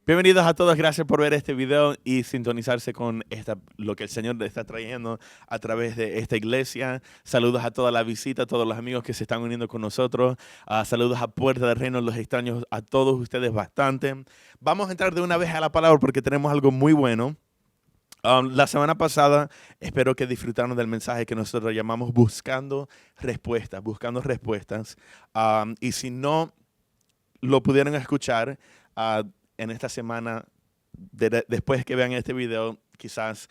Bienvenidos a todos, gracias por ver este video y sintonizarse con lo que el Señor está trayendo a través de esta iglesia. Saludos a toda la visita, a todos los amigos que se están uniendo con nosotros. Saludos a Puerta del Reino, los extraños a todos ustedes bastante. Vamos a entrar de una vez a la palabra porque tenemos algo muy bueno. La semana pasada espero que disfrutaron del mensaje que nosotros llamamos Buscando Respuestas, Buscando Respuestas. Y si no lo pudieron escuchar, en esta semana, después que vean este video, quizás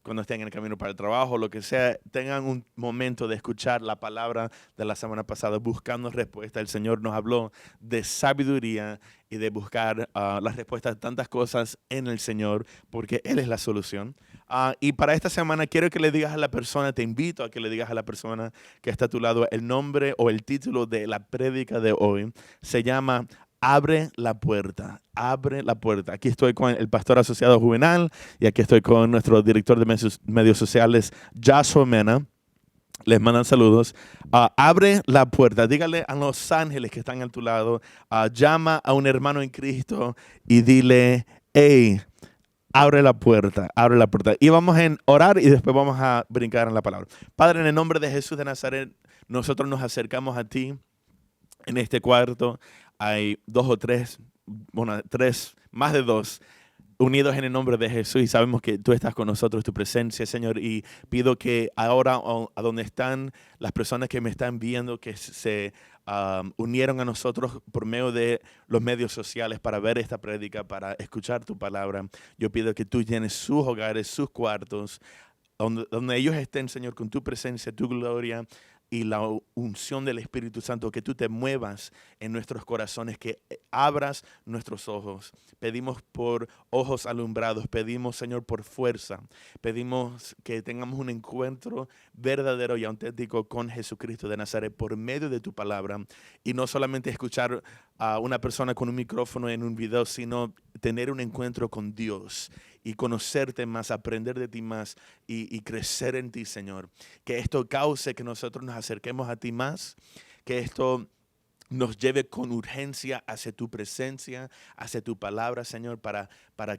cuando estén en el camino para el trabajo, lo que sea, tengan un momento de escuchar la palabra de la semana pasada, buscando respuestas. El Señor nos habló de sabiduría y de buscar las respuestas a tantas cosas en el Señor, porque Él es la solución. Y para esta semana quiero que le digas a la persona, te invito a que le digas a la persona que está a tu lado el nombre o el título de la prédica de hoy. Se llama Abre la puerta, abre la puerta. Aquí estoy con el pastor asociado Juvenal y aquí estoy con nuestro director de medios sociales, Joshua Mena. Les mandan saludos. Abre la puerta. Dígale a los ángeles que están a tu lado, llama a un hermano en Cristo y dile, hey, abre la puerta, abre la puerta. Y vamos a orar y después vamos a brincar en la palabra. Padre, en el nombre de Jesús de Nazaret, nosotros nos acercamos a ti en este cuarto. Hay dos o tres, bueno, tres, más de dos, unidos en el nombre de Jesús y sabemos que tú estás con nosotros, tu presencia, Señor, y pido que ahora a donde están las personas que me están viendo, que se unieron a nosotros por medio de los medios sociales para ver esta prédica, para escuchar tu palabra, yo pido que tú llenes sus hogares, sus cuartos, donde ellos estén, Señor, con tu presencia, tu gloria y la unción del Espíritu Santo, que tú te muevas en nuestros corazones, que abras nuestros ojos. Pedimos por ojos alumbrados, pedimos, Señor, por fuerza. Pedimos que tengamos un encuentro verdadero y auténtico con Jesucristo de Nazaret por medio de tu palabra. Y no solamente escuchar a una persona con un micrófono en un video, sino tener un encuentro con Dios y conocerte más, aprender de ti más y crecer en ti, Señor. Que esto cause que nosotros nos acerquemos a ti más, que esto nos lleve con urgencia hacia tu presencia, hacia tu palabra, Señor, para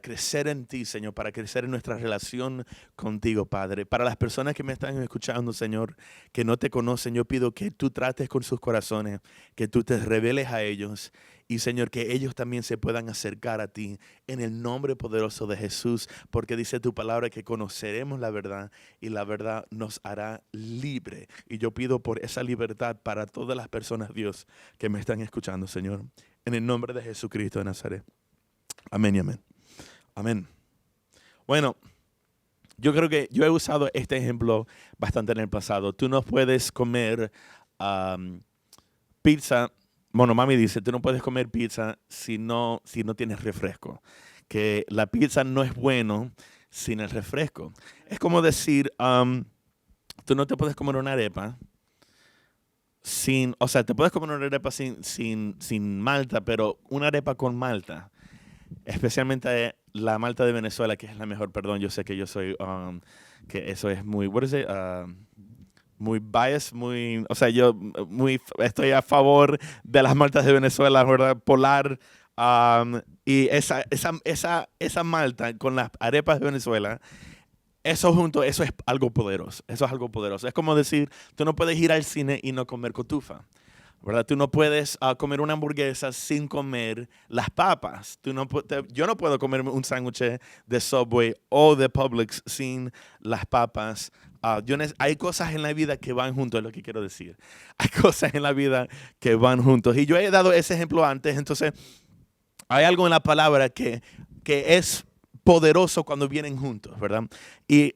crecer en ti, Señor, para crecer en nuestra relación contigo, Padre. Para las personas que me están escuchando, Señor, que no te conocen, yo pido que tú trates con sus corazones, que tú te reveles a ellos y, Señor, que ellos también se puedan acercar a ti en el nombre poderoso de Jesús, porque dice tu palabra que conoceremos la verdad y la verdad nos hará libre. Y yo pido por esa libertad para todas las personas, Dios, que me están escuchando, Señor, en el nombre de Jesucristo de Nazaret. Amén y amén. Amén. Bueno, yo creo que yo he usado este ejemplo bastante en el pasado. Tú no puedes comer pizza. Bueno, mami dice, tú no puedes comer pizza si no tienes refresco. Que la pizza no es bueno sin el refresco. Es como decir, tú no te puedes comer una arepa o sea, te puedes comer una arepa sin malta, pero una arepa con malta, especialmente la malta de Venezuela, que es la mejor, perdón, yo sé que yo soy, que eso es muy, what is it? Muy biased, o sea, yo estoy a favor de las maltas de Venezuela, ¿verdad? Polar, y esa malta con las arepas de Venezuela, eso junto, eso es algo poderoso, eso es algo poderoso. Es como decir, tú no puedes ir al cine y no comer cotufa, ¿verdad? Tú no puedes comer una hamburguesa sin comer las papas. Yo no puedo comer un sándwich de Subway o de Publix sin las papas. Hay cosas en la vida que van juntos, es lo que quiero decir. Hay cosas en la vida que van juntos. Y yo he dado ese ejemplo antes, entonces hay algo en la palabra que es poderoso cuando vienen juntos, ¿verdad? Y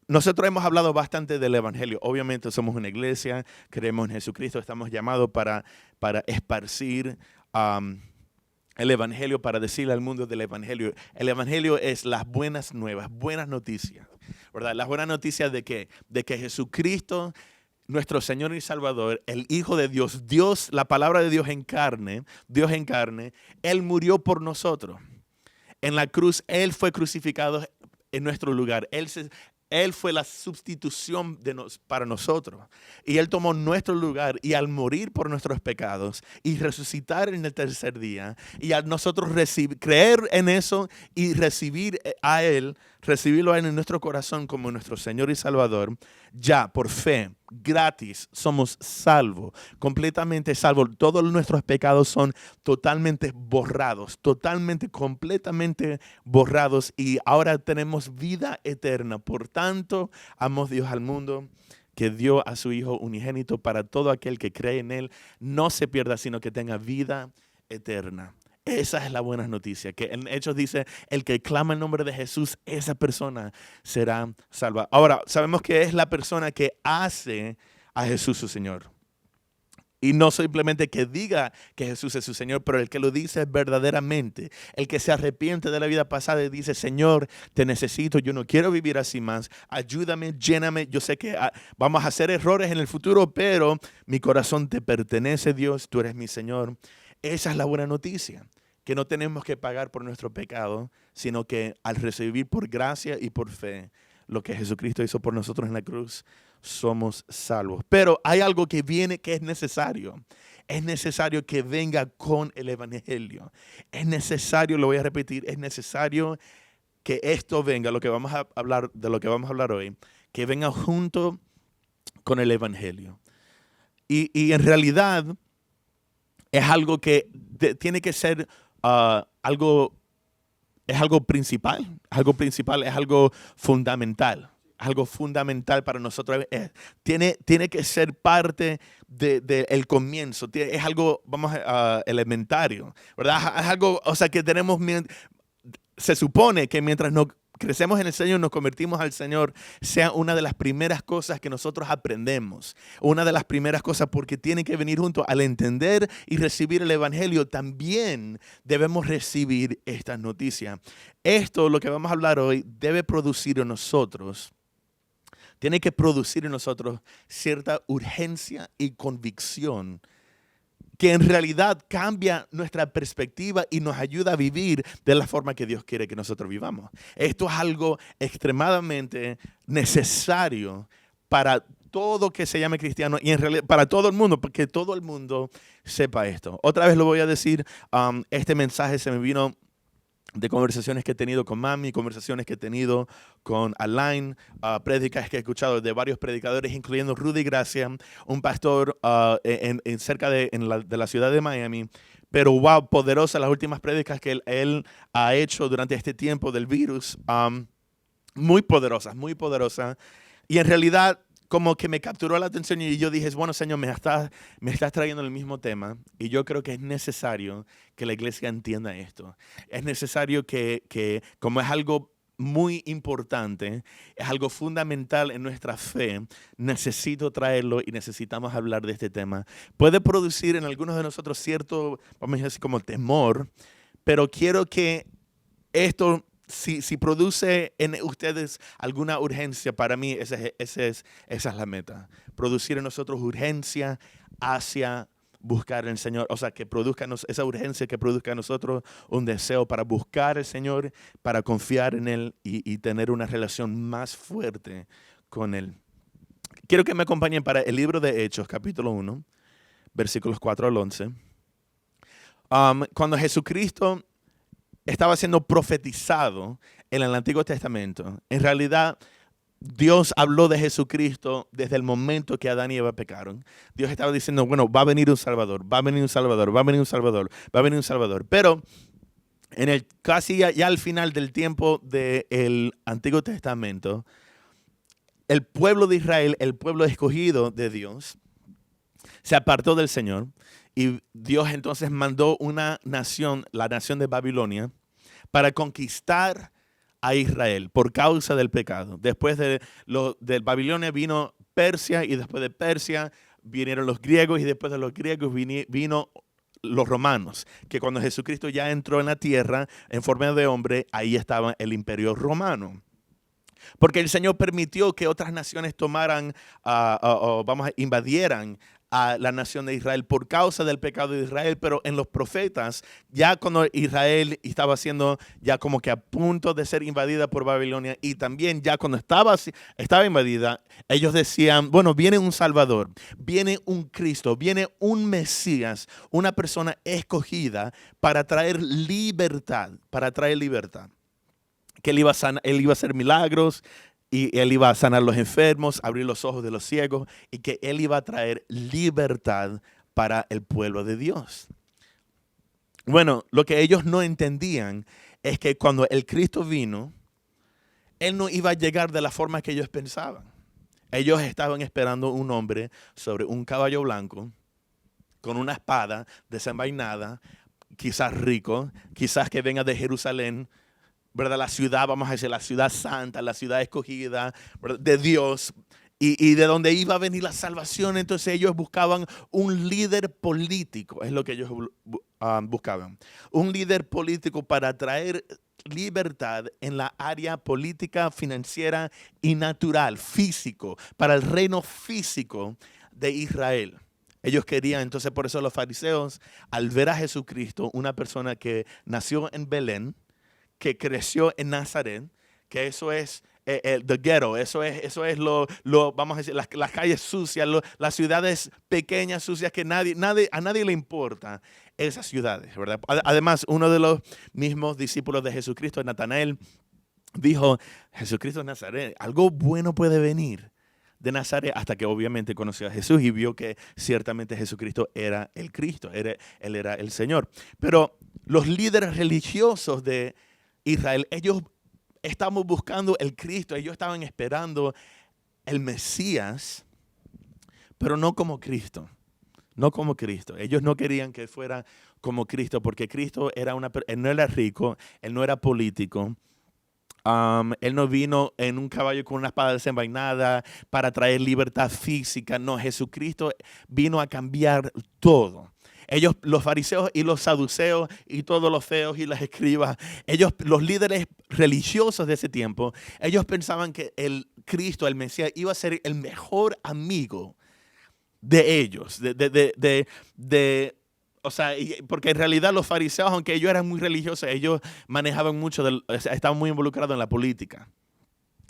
nosotros hemos hablado bastante del Evangelio. Obviamente somos una iglesia, creemos en Jesucristo, estamos llamados para esparcir el Evangelio, para decirle al mundo del Evangelio. El Evangelio es las buenas nuevas, buenas noticias, ¿verdad? Las buenas noticias de que Jesucristo, nuestro Señor y Salvador, el Hijo de Dios, la palabra de Dios en carne, Él murió por nosotros. En la cruz, Él fue crucificado en nuestro lugar. Él fue la sustitución para nosotros. Y Él tomó nuestro lugar y al morir por nuestros pecados y resucitar en el tercer día y al nosotros creer en eso y recibirlo a Él en nuestro corazón como nuestro Señor y Salvador, ya por fe, gratis, somos salvos, completamente salvos. Todos nuestros pecados son totalmente borrados, completamente borrados y ahora tenemos vida eterna. Por tanto, amó Dios al mundo que dio a su Hijo unigénito para todo aquel que cree en Él, no se pierda, sino que tenga vida eterna. Esa es la buena noticia, que en Hechos dice, el que clama el nombre de Jesús, esa persona será salva. Ahora, sabemos que es la persona que hace a Jesús su Señor. Y no simplemente que diga que Jesús es su Señor, pero el que lo dice verdaderamente. El que se arrepiente de la vida pasada y dice, Señor, te necesito, yo no quiero vivir así más. Ayúdame, lléname. Yo sé que vamos a hacer errores en el futuro, pero mi corazón te pertenece, Dios, tú eres mi Señor. Esa es la buena noticia, que no tenemos que pagar por nuestro pecado, sino que al recibir por gracia y por fe lo que Jesucristo hizo por nosotros en la cruz, somos salvos. Pero hay algo que viene que es necesario. Es necesario que venga con el evangelio. Es necesario, lo voy a repetir, es necesario que esto venga, lo que vamos a hablar, de lo que vamos a hablar hoy, que venga junto con el evangelio. Y en realidad es algo que tiene que ser algo principal, es algo fundamental. Algo fundamental para nosotros. Tiene que ser parte del comienzo. Es algo, elementario, ¿verdad? Es algo, o sea, que se supone que mientras nos crecemos en el Señor, nos convertimos al Señor, sea una de las primeras cosas que nosotros aprendemos. Una de las primeras cosas, porque tiene que venir junto al entender y recibir el evangelio. También debemos recibir estas noticias. Esto, lo que vamos a hablar hoy, debe producir en nosotros. Tiene que producir en nosotros cierta urgencia y convicción que en realidad cambia nuestra perspectiva y nos ayuda a vivir de la forma que Dios quiere que nosotros vivamos. Esto es algo extremadamente necesario para todo que se llame cristiano y en realidad para todo el mundo, porque todo el mundo sepa esto. Otra vez lo voy a decir, este mensaje se me vino de conversaciones que he tenido con Mami, conversaciones que he tenido con Alain, prédicas que he escuchado de varios predicadores, incluyendo Rudy Gracia, un pastor cerca de la ciudad de Miami. Pero wow, poderosa las últimas prédicas que él ha hecho durante este tiempo del virus. Muy poderosas, muy poderosas. Y en realidad como que me capturó la atención y yo dije, bueno, Señor, me estás trayendo el mismo tema y yo creo que es necesario que la iglesia entienda esto. Es necesario que como es algo muy importante, es algo fundamental en nuestra fe, necesito traerlo y necesitamos hablar de este tema. Puede producir en algunos de nosotros cierto, vamos a decir como temor, pero quiero que esto... Si produce en ustedes alguna urgencia, para mí esa es la meta. Producir en nosotros urgencia hacia buscar al Señor. O sea, que produzca esa urgencia que produzca en nosotros un deseo para buscar al Señor, para confiar en Él y tener una relación más fuerte con Él. Quiero que me acompañen para el libro de Hechos, capítulo 1, versículos 4 al 11. Cuando Jesucristo estaba siendo profetizado en el Antiguo Testamento, en realidad Dios habló de Jesucristo desde el momento que Adán y Eva pecaron. Dios estaba diciendo, bueno, va a venir un Salvador, va a venir un Salvador, va a venir un Salvador, va a venir un Salvador. Pero casi ya al final del tiempo del Antiguo Testamento, el pueblo de Israel, el pueblo escogido de Dios, se apartó del Señor. Y Dios entonces mandó una nación, la nación de Babilonia, para conquistar a Israel por causa del pecado. Después de Babilonia vino Persia y después de Persia vinieron los griegos y después de los griegos vino los romanos, que cuando Jesucristo ya entró en la tierra en forma de hombre, ahí estaba el imperio romano. Porque el Señor permitió que otras naciones invadieran a la nación de Israel por causa del pecado de Israel, pero en los profetas, ya cuando Israel estaba siendo ya como que a punto de ser invadida por Babilonia, y también ya cuando estaba invadida, ellos decían, bueno, viene un Salvador, viene un Cristo, viene un Mesías, una persona escogida para traer libertad, que él iba a hacer milagros, y él iba a sanar a los enfermos, abrir los ojos de los ciegos, y que él iba a traer libertad para el pueblo de Dios. Bueno, lo que ellos no entendían es que cuando el Cristo vino, él no iba a llegar de la forma que ellos pensaban. Ellos estaban esperando un hombre sobre un caballo blanco, con una espada desenvainada, quizás rico, quizás que venga de Jerusalén, ¿verdad? La ciudad, vamos a decir, la ciudad santa, la ciudad escogida, ¿verdad? De Dios, y de donde iba a venir la salvación. Entonces ellos buscaban un líder político, es lo que ellos buscaban. Un líder político para traer libertad en la área política, financiera y natural, físico, para el reino físico de Israel. Ellos querían, entonces por eso los fariseos, al ver a Jesucristo, una persona que nació en Belén, que creció en Nazaret, que eso es the ghetto, eso es vamos a decir, las calles sucias, las ciudades pequeñas, sucias, que a nadie le importa esas ciudades, ¿verdad? Además, uno de los mismos discípulos de Jesucristo, Natanael, dijo, Jesucristo de Nazaret, algo bueno puede venir de Nazaret, hasta que obviamente conoció a Jesús y vio que ciertamente Jesucristo era el Cristo, él era el Señor. Pero los líderes religiosos de Israel, ellos estaban buscando el Cristo, ellos estaban esperando el Mesías, pero no como Cristo, no como Cristo. Ellos no querían que fuera como Cristo, porque Cristo él no era rico, él no era político. Él no vino en un caballo con una espada desenvainada para traer libertad física. No, Jesucristo vino a cambiar todo. Ellos, los fariseos y los saduceos y todos los feos y las escribas, ellos, los líderes religiosos de ese tiempo, ellos pensaban que el Cristo, el Mesías, iba a ser el mejor amigo de ellos, o sea, porque en realidad los fariseos, aunque ellos eran muy religiosos, ellos manejaban mucho, estaban muy involucrados en la política.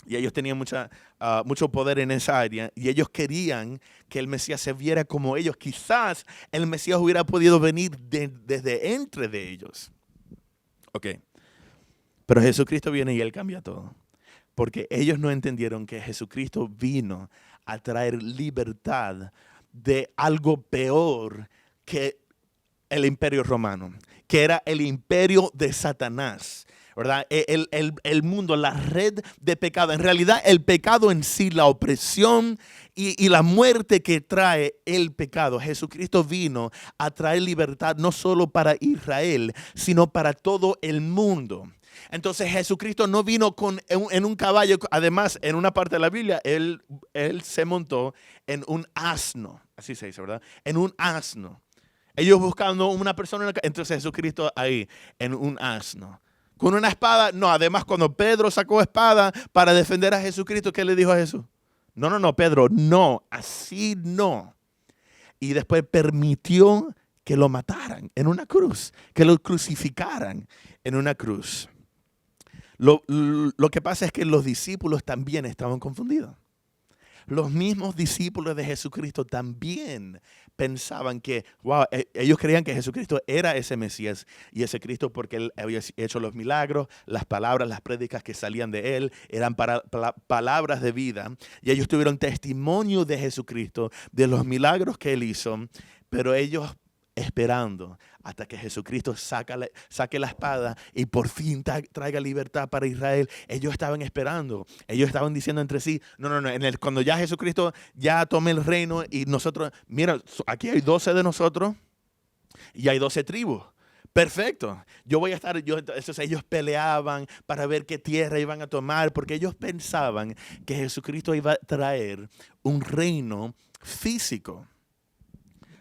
Y ellos tenían mucho poder en esa área. Y ellos querían que el Mesías se viera como ellos. Quizás el Mesías hubiera podido venir desde entre de ellos. Ok. Pero Jesucristo viene y Él cambia todo. Porque ellos no entendieron que Jesucristo vino a traer libertad de algo peor que el imperio romano, que era el imperio de Satanás, ¿verdad? El mundo, la red de pecado. En realidad, el pecado en sí, la opresión y la muerte que trae el pecado. Jesucristo vino a traer libertad no solo para Israel, sino para todo el mundo. Entonces Jesucristo no vino en un caballo. Además, en una parte de la Biblia, él se montó en un asno. Así se dice, ¿verdad? En un asno. Ellos buscando una persona, entonces Jesucristo ahí, en un asno. Con una espada, no. Además, cuando Pedro sacó espada para defender a Jesucristo, ¿qué le dijo a Jesús? No, Pedro, no, así no. Y después permitió que lo mataran en una cruz, que lo crucificaran en una cruz. Lo que pasa es que los discípulos también estaban confundidos. Los mismos discípulos de Jesucristo también pensaban que, wow, ellos creían que Jesucristo era ese Mesías y ese Cristo porque Él había hecho los milagros, las palabras, las prédicas que salían de Él eran palabras de vida. Y ellos tuvieron testimonio de Jesucristo, de los milagros que Él hizo, pero ellos esperando hasta que Jesucristo saque la espada y por fin traiga libertad para Israel. Ellos estaban esperando. Ellos estaban diciendo entre sí, no. Cuando ya Jesucristo ya tome el reino y nosotros, mira, aquí hay 12 de nosotros y hay 12 tribus. Perfecto. Entonces ellos peleaban para ver qué tierra iban a tomar, porque ellos pensaban que Jesucristo iba a traer un reino físico.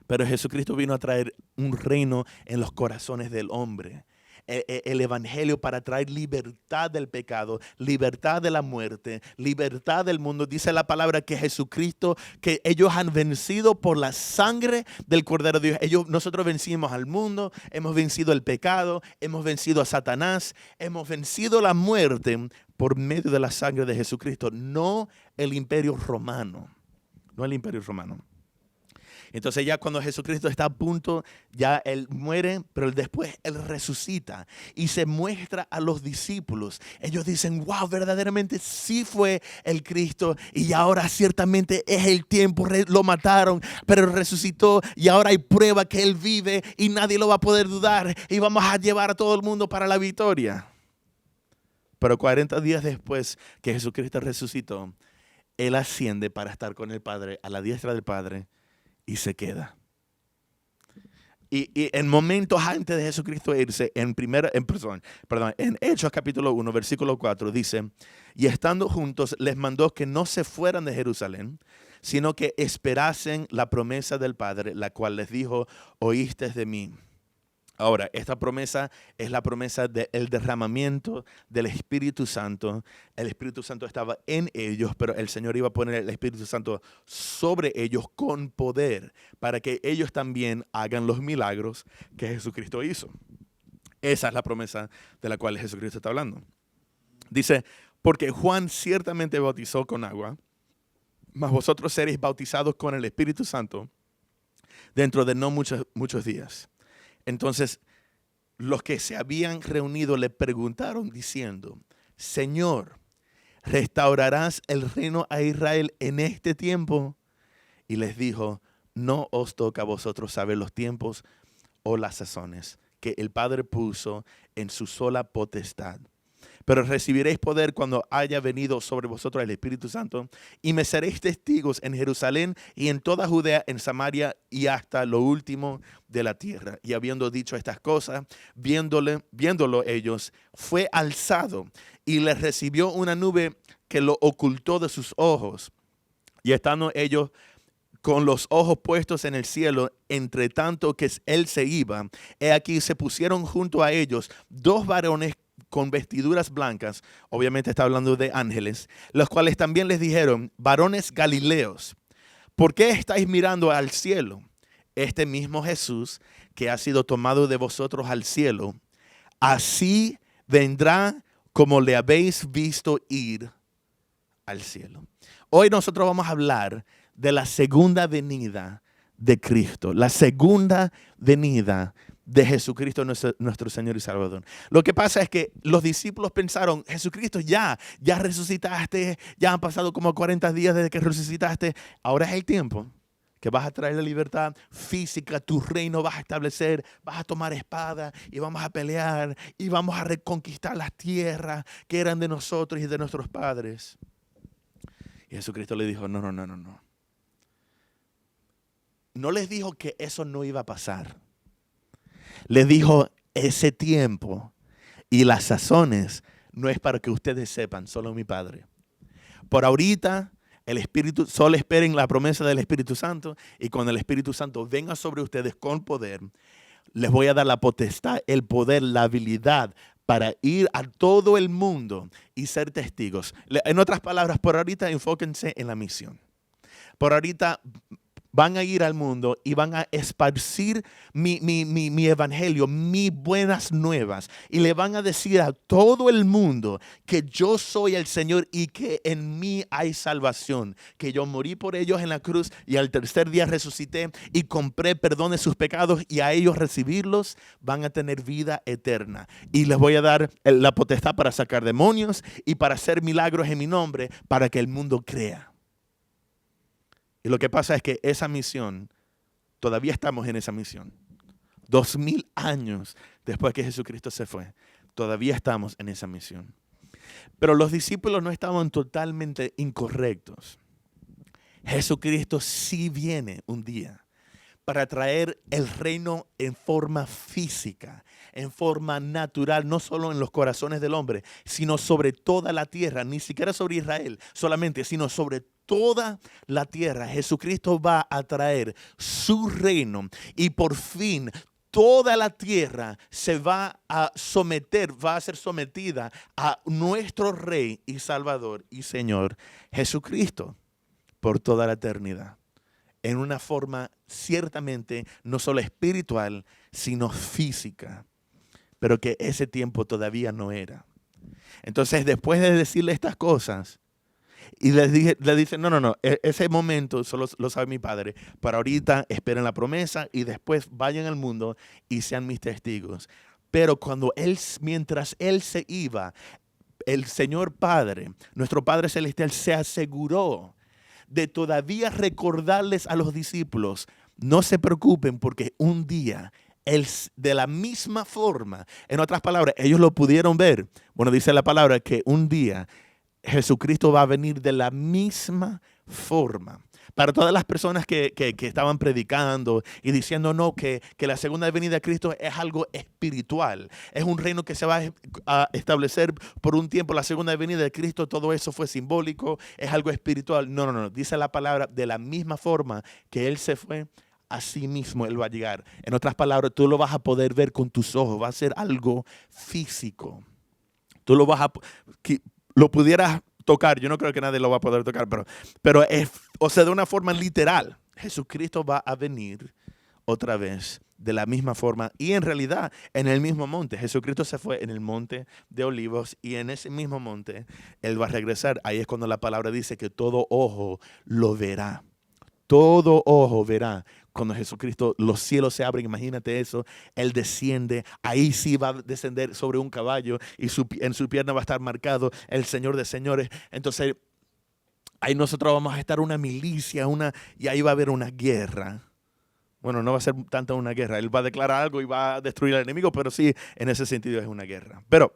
Pero Jesucristo vino a traer un reino en los corazones del hombre. el evangelio para traer libertad del pecado, libertad de la muerte, libertad del mundo. Dice la palabra que Jesucristo, que ellos han vencido por la sangre del Cordero de Dios. Nosotros vencimos al mundo, hemos vencido el pecado, hemos vencido a Satanás, hemos vencido la muerte por medio de la sangre de Jesucristo, no el imperio romano, no el imperio romano. Entonces ya cuando Jesucristo está a punto, ya Él muere, pero después Él resucita y se muestra a los discípulos. Ellos dicen, wow, verdaderamente sí fue el Cristo y ahora ciertamente es el tiempo. Lo mataron, pero resucitó y ahora hay prueba que Él vive y nadie lo va a poder dudar y vamos a llevar a todo el mundo para la victoria. Pero 40 días después que Jesucristo resucitó, Él asciende para estar con el Padre, a la diestra del Padre, y se queda. Y en momentos antes de Jesucristo irse, en Hechos capítulo 1, versículo 4, dice, y estando juntos les mandó que no se fueran de Jerusalén, sino que esperasen la promesa del Padre, la cual les dijo, oíste de mí. Ahora, esta promesa es la promesa del derramamiento del Espíritu Santo. El Espíritu Santo estaba en ellos, pero el Señor iba a poner el Espíritu Santo sobre ellos con poder para que ellos también hagan los milagros que Jesucristo hizo. Esa es la promesa de la cual Jesucristo está hablando. Dice, porque Juan ciertamente bautizó con agua, mas vosotros seréis bautizados con el Espíritu Santo dentro de no muchos días. Entonces, los que se habían reunido le preguntaron diciendo, Señor, ¿restaurarás el reino a Israel en este tiempo? Y les dijo, no os toca a vosotros saber los tiempos o las sazones que el Padre puso en su sola potestad. Pero recibiréis poder cuando haya venido sobre vosotros el Espíritu Santo y me seréis testigos en Jerusalén y en toda Judea, en Samaria y hasta lo último de la tierra. Y habiendo dicho estas cosas, viéndolo ellos, fue alzado y les recibió una nube que lo ocultó de sus ojos. Y estando ellos con los ojos puestos en el cielo, entre tanto que él se iba, he aquí se pusieron junto a ellos dos varones con vestiduras blancas, obviamente está hablando de ángeles, los cuales también les dijeron, varones galileos, ¿por qué estáis mirando al cielo? Este mismo Jesús que ha sido tomado de vosotros al cielo, así vendrá como le habéis visto ir al cielo. Hoy nosotros vamos a hablar de la segunda venida de Cristo, la segunda venida de Jesucristo nuestro Señor y Salvador. Lo que pasa es que los discípulos pensaron, Jesucristo ya resucitaste, ya han pasado como 40 días desde que resucitaste, ahora es el tiempo que vas a traer la libertad física, tu reino vas a establecer, vas a tomar espada y vamos a pelear y vamos a reconquistar las tierras que eran de nosotros y de nuestros padres. Y Jesucristo le dijo, no. No les dijo que eso no iba a pasar. Les dijo, ese tiempo y las sazones no es para que ustedes sepan, solo mi Padre. Por ahorita, solo esperen la promesa del Espíritu Santo y cuando el Espíritu Santo venga sobre ustedes con poder, les voy a dar la potestad, el poder, la habilidad para ir a todo el mundo y ser testigos. En otras palabras, por ahorita enfóquense en la misión. Por ahorita van a ir al mundo y van a esparcir mi evangelio, mis buenas nuevas. Y le van a decir a todo el mundo que yo soy el Señor y que en mí hay salvación. Que yo morí por ellos en la cruz y al tercer día resucité y compré perdón de sus pecados y a ellos recibirlos van a tener vida eterna. Y les voy a dar la potestad para sacar demonios y para hacer milagros en mi nombre para que el mundo crea. Y lo que pasa es que esa misión, todavía estamos en esa misión. 2000 años después que Jesucristo se fue, todavía estamos en esa misión. Pero los discípulos no estaban totalmente incorrectos. Jesucristo sí viene un día para traer el reino en forma física, en forma natural, no solo en los corazones del hombre, sino sobre toda la tierra, ni siquiera sobre Israel solamente, sino sobre toda la tierra. Jesucristo va a traer su reino y por fin toda la tierra se va a someter, va a ser sometida a nuestro Rey y Salvador y Señor Jesucristo por toda la eternidad. En una forma ciertamente no solo espiritual, sino física. Pero que ese tiempo todavía no era. Entonces, después de decirle estas cosas, y le dice, no, ese momento solo lo sabe mi Padre. Para ahorita esperen la promesa y después vayan al mundo y sean mis testigos. Pero mientras Él se iba, el Señor Padre, nuestro Padre Celestial, se aseguró de todavía recordarles a los discípulos, no se preocupen porque un día de la misma forma, en otras palabras, ellos lo pudieron ver. Bueno, dice la palabra que un día Jesucristo va a venir de la misma forma. Para todas las personas que estaban predicando y diciendo no, que la segunda venida de Cristo es algo espiritual. Es un reino que se va a establecer por un tiempo. La segunda venida de Cristo, todo eso fue simbólico, es algo espiritual. No. Dice la palabra, de la misma forma que Él se fue, así mismo Él va a llegar. En otras palabras, tú lo vas a poder ver con tus ojos. Va a ser algo físico. Tú lo pudieras tocar. Yo no creo que nadie lo va a poder tocar, pero de una forma literal, Jesucristo va a venir otra vez de la misma forma y en realidad en el mismo monte. Jesucristo se fue en el monte de Olivos y en ese mismo monte Él va a regresar. Ahí es cuando la palabra dice que todo ojo lo verá. Todo ojo verá. Cuando Jesucristo, los cielos se abren, imagínate eso, Él desciende, ahí sí va a descender sobre un caballo y en su pierna va a estar marcado el Señor de señores. Entonces, ahí nosotros vamos a estar una milicia, y ahí va a haber una guerra. Bueno, no va a ser tanto una guerra, Él va a declarar algo y va a destruir al enemigo, pero sí, en ese sentido es una guerra. Pero,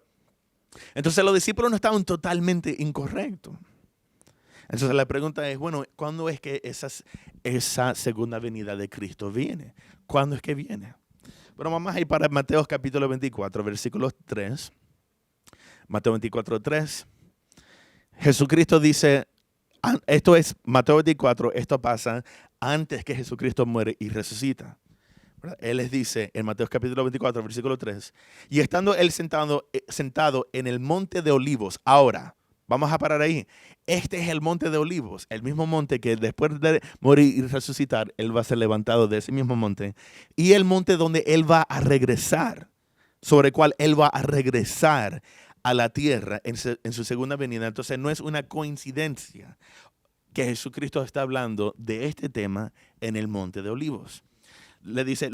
entonces los discípulos no estaban totalmente incorrectos. Entonces la pregunta es, bueno, ¿cuándo es que esa segunda venida de Cristo viene? ¿Cuándo es que viene? Bueno, vamos a ir para Mateo capítulo 24, versículos 3. Mateo 24, 3. Jesucristo dice, esto es Mateo 24, esto pasa antes que Jesucristo muere y resucita. Él les dice en Mateo capítulo 24, versículo 3, y estando Él sentado en el monte de Olivos, ahora, vamos a parar ahí. Este es el monte de Olivos, el mismo monte que después de morir y resucitar, Él va a ser levantado de ese mismo monte. Y el monte donde Él va a regresar, sobre el cual Él va a regresar a la tierra en su segunda venida. Entonces no es una coincidencia que Jesucristo está hablando de este tema en el monte de Olivos. Le dice,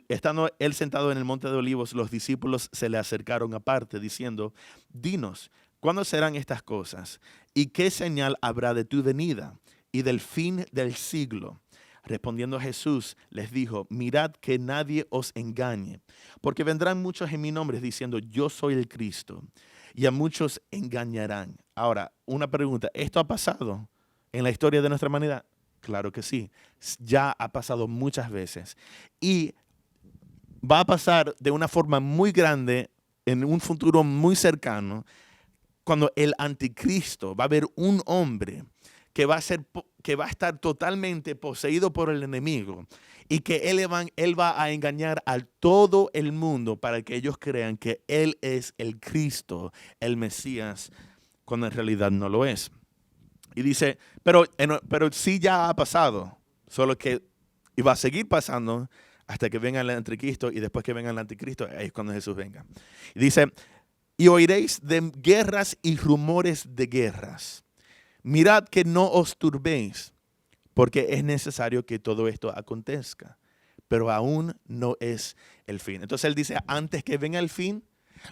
estando Él sentado en el monte de Olivos, los discípulos se le acercaron aparte diciendo, dinos, ¿cuándo serán estas cosas? ¿Y qué señal habrá de tu venida y del fin del siglo? Respondiendo Jesús les dijo, mirad que nadie os engañe, porque vendrán muchos en mi nombre diciendo, yo soy el Cristo, y a muchos engañarán. Ahora, una pregunta, ¿esto ha pasado en la historia de nuestra humanidad? Claro que sí, ya ha pasado muchas veces. Y va a pasar de una forma muy grande en un futuro muy cercano, cuando el anticristo va a haber un hombre que va a estar totalmente poseído por el enemigo y que él va a engañar a todo el mundo para que ellos crean que Él es el Cristo, el Mesías, cuando en realidad no lo es. Y dice, pero sí ya ha pasado, solo que va a seguir pasando hasta que venga el anticristo y después que venga el anticristo, ahí es cuando Jesús venga. Y dice, y oiréis de guerras y rumores de guerras. Mirad que no os turbéis, porque es necesario que todo esto acontezca, pero aún no es el fin. Entonces Él dice, antes que venga el fin,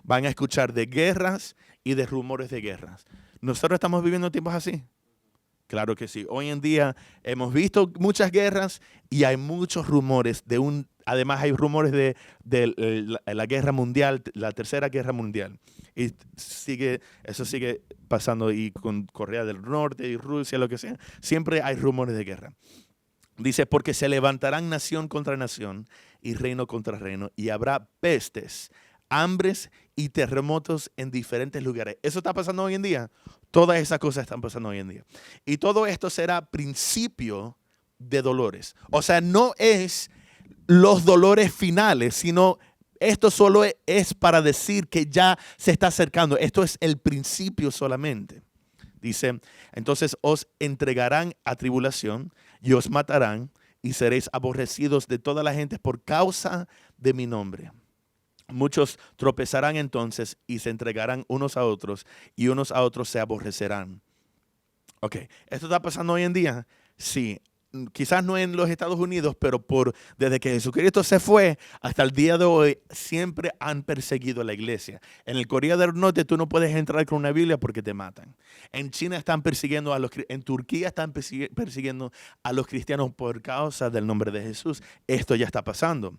van a escuchar de guerras y de rumores de guerras. ¿Nosotros estamos viviendo tiempos así? Claro que sí. Hoy en día hemos visto muchas guerras y hay muchos rumores además hay rumores de la guerra mundial, la tercera guerra mundial. Y eso sigue pasando y con Corea del Norte y Rusia, lo que sea. Siempre hay rumores de guerra. Dice, porque se levantarán nación contra nación y reino contra reino y habrá pestes, hambres y terremotos en diferentes lugares. ¿Eso está pasando hoy en día? Todas esas cosas están pasando hoy en día. Y todo esto será principio de dolores. O sea, no es los dolores finales, sino esto solo es para decir que ya se está acercando. Esto es el principio solamente. Dice, entonces os entregarán a tribulación y os matarán y seréis aborrecidos de toda la gente por causa de mi nombre. Muchos tropezarán entonces y se entregarán unos a otros y unos a otros se aborrecerán. Ok, ¿esto está pasando hoy en día? Sí. Quizás no en los Estados Unidos, pero desde que Jesucristo se fue hasta el día de hoy, siempre han perseguido a la iglesia. En el Corea del Norte tú no puedes entrar con una Biblia porque te matan. En China están persiguiendo en Turquía están persiguiendo a los cristianos por causa del nombre de Jesús. Esto ya está pasando.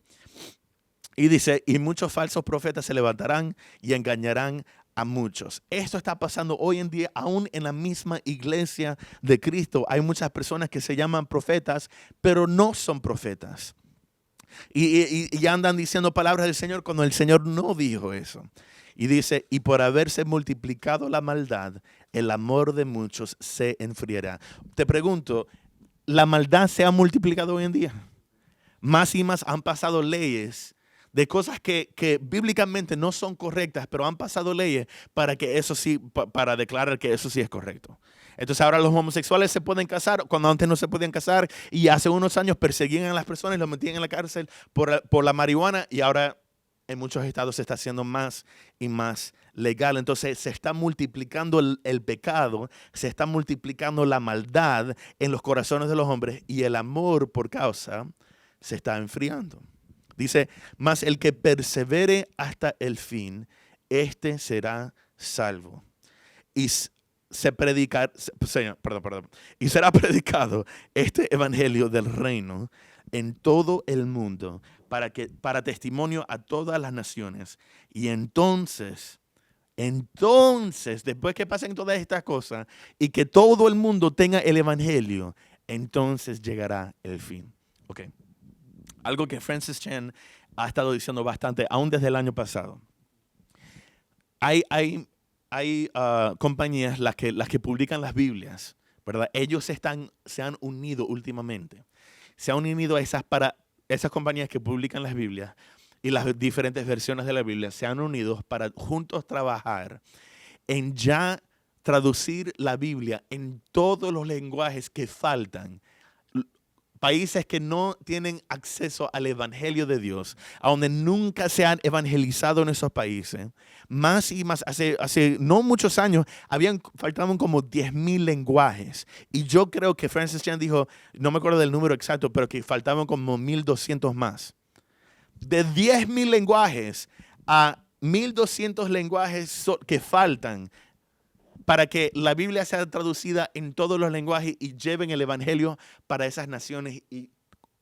Y dice, y muchos falsos profetas se levantarán y engañarán a muchos. Esto está pasando hoy en día, aún en la misma iglesia de Cristo. Hay muchas personas que se llaman profetas, pero no son profetas. Y andan diciendo palabras del Señor cuando el Señor no dijo eso. Y dice, y por haberse multiplicado la maldad, el amor de muchos se enfriará. Te pregunto, ¿la maldad se ha multiplicado hoy en día? Más y más han pasado leyes de cosas que bíblicamente no son correctas, pero han pasado leyes para que eso sí, para declarar que eso sí es correcto. Entonces ahora los homosexuales se pueden casar cuando antes no se podían casar, y hace unos años perseguían a las personas y los metían en la cárcel por la marihuana, y ahora en muchos estados se está haciendo más y más legal. Entonces se está multiplicando el pecado, se está multiplicando la maldad en los corazones de los hombres, y el amor por causa se está enfriando. Dice, mas el que persevere hasta el fin, este será salvo. Y y será predicado este evangelio del reino en todo el mundo para testimonio a todas las naciones. Y entonces, después que pasen todas estas cosas y que todo el mundo tenga el evangelio, entonces llegará el fin. Ok. Algo que Francis Chan ha estado diciendo bastante, aún desde el año pasado. Hay compañías, las que publican las Biblias, ¿verdad? Ellos se han unido últimamente. Se han unido a esas compañías que publican las Biblias y las diferentes versiones de la Biblia. Se han unido para juntos trabajar en ya traducir la Biblia en todos los lenguajes que faltan. Países que no tienen acceso al evangelio de Dios, a donde nunca se han evangelizado en esos países. Más y más, hace no muchos años, faltaban como 10,000 lenguajes. Y yo creo que Francis Chan dijo, no me acuerdo del número exacto, pero que faltaban como 1,200 más. De 10,000 lenguajes a 1,200 lenguajes que faltan para que la Biblia sea traducida en todos los lenguajes y lleven el evangelio para esas naciones. Y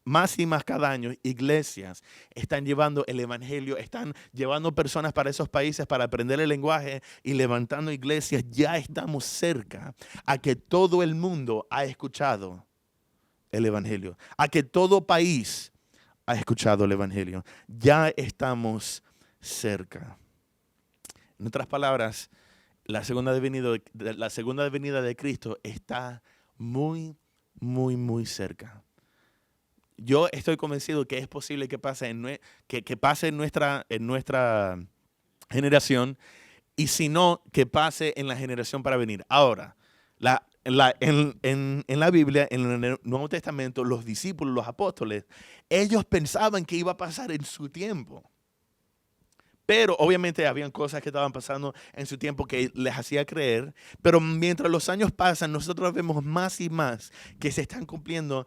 más cada año, iglesias están llevando el evangelio, están llevando personas para esos países para aprender el lenguaje y levantando iglesias. Ya estamos cerca a que todo el mundo ha escuchado el evangelio, a que todo país ha escuchado el evangelio. Ya estamos cerca. En otras palabras, la segunda venida de Cristo está muy, muy, muy cerca. Yo estoy convencido que es posible que pase en nuestra generación, y si no, que pase en la generación para venir. Ahora, en la Biblia, en el Nuevo Testamento, los discípulos, los apóstoles, ellos pensaban que iba a pasar en su tiempo. Pero obviamente habían cosas que estaban pasando en su tiempo que les hacía creer. Pero mientras los años pasan, nosotros vemos más y más que se están cumpliendo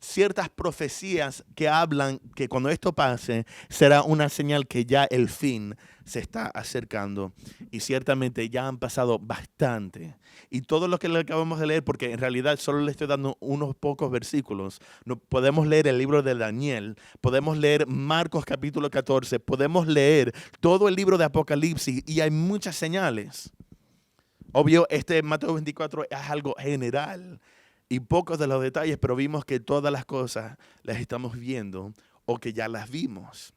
ciertas profecías que hablan que cuando esto pase será una señal que ya el fin se está acercando. Y ciertamente ya han pasado bastante. Y todo lo que le acabamos de leer, porque en realidad solo le estoy dando unos pocos versículos. No, podemos leer el libro de Daniel, podemos leer Marcos capítulo 14, podemos leer todo el libro de Apocalipsis, y hay muchas señales. Obvio, Mateo 24 es algo general y pocos de los detalles, pero vimos que todas las cosas las estamos viendo o que ya las vimos.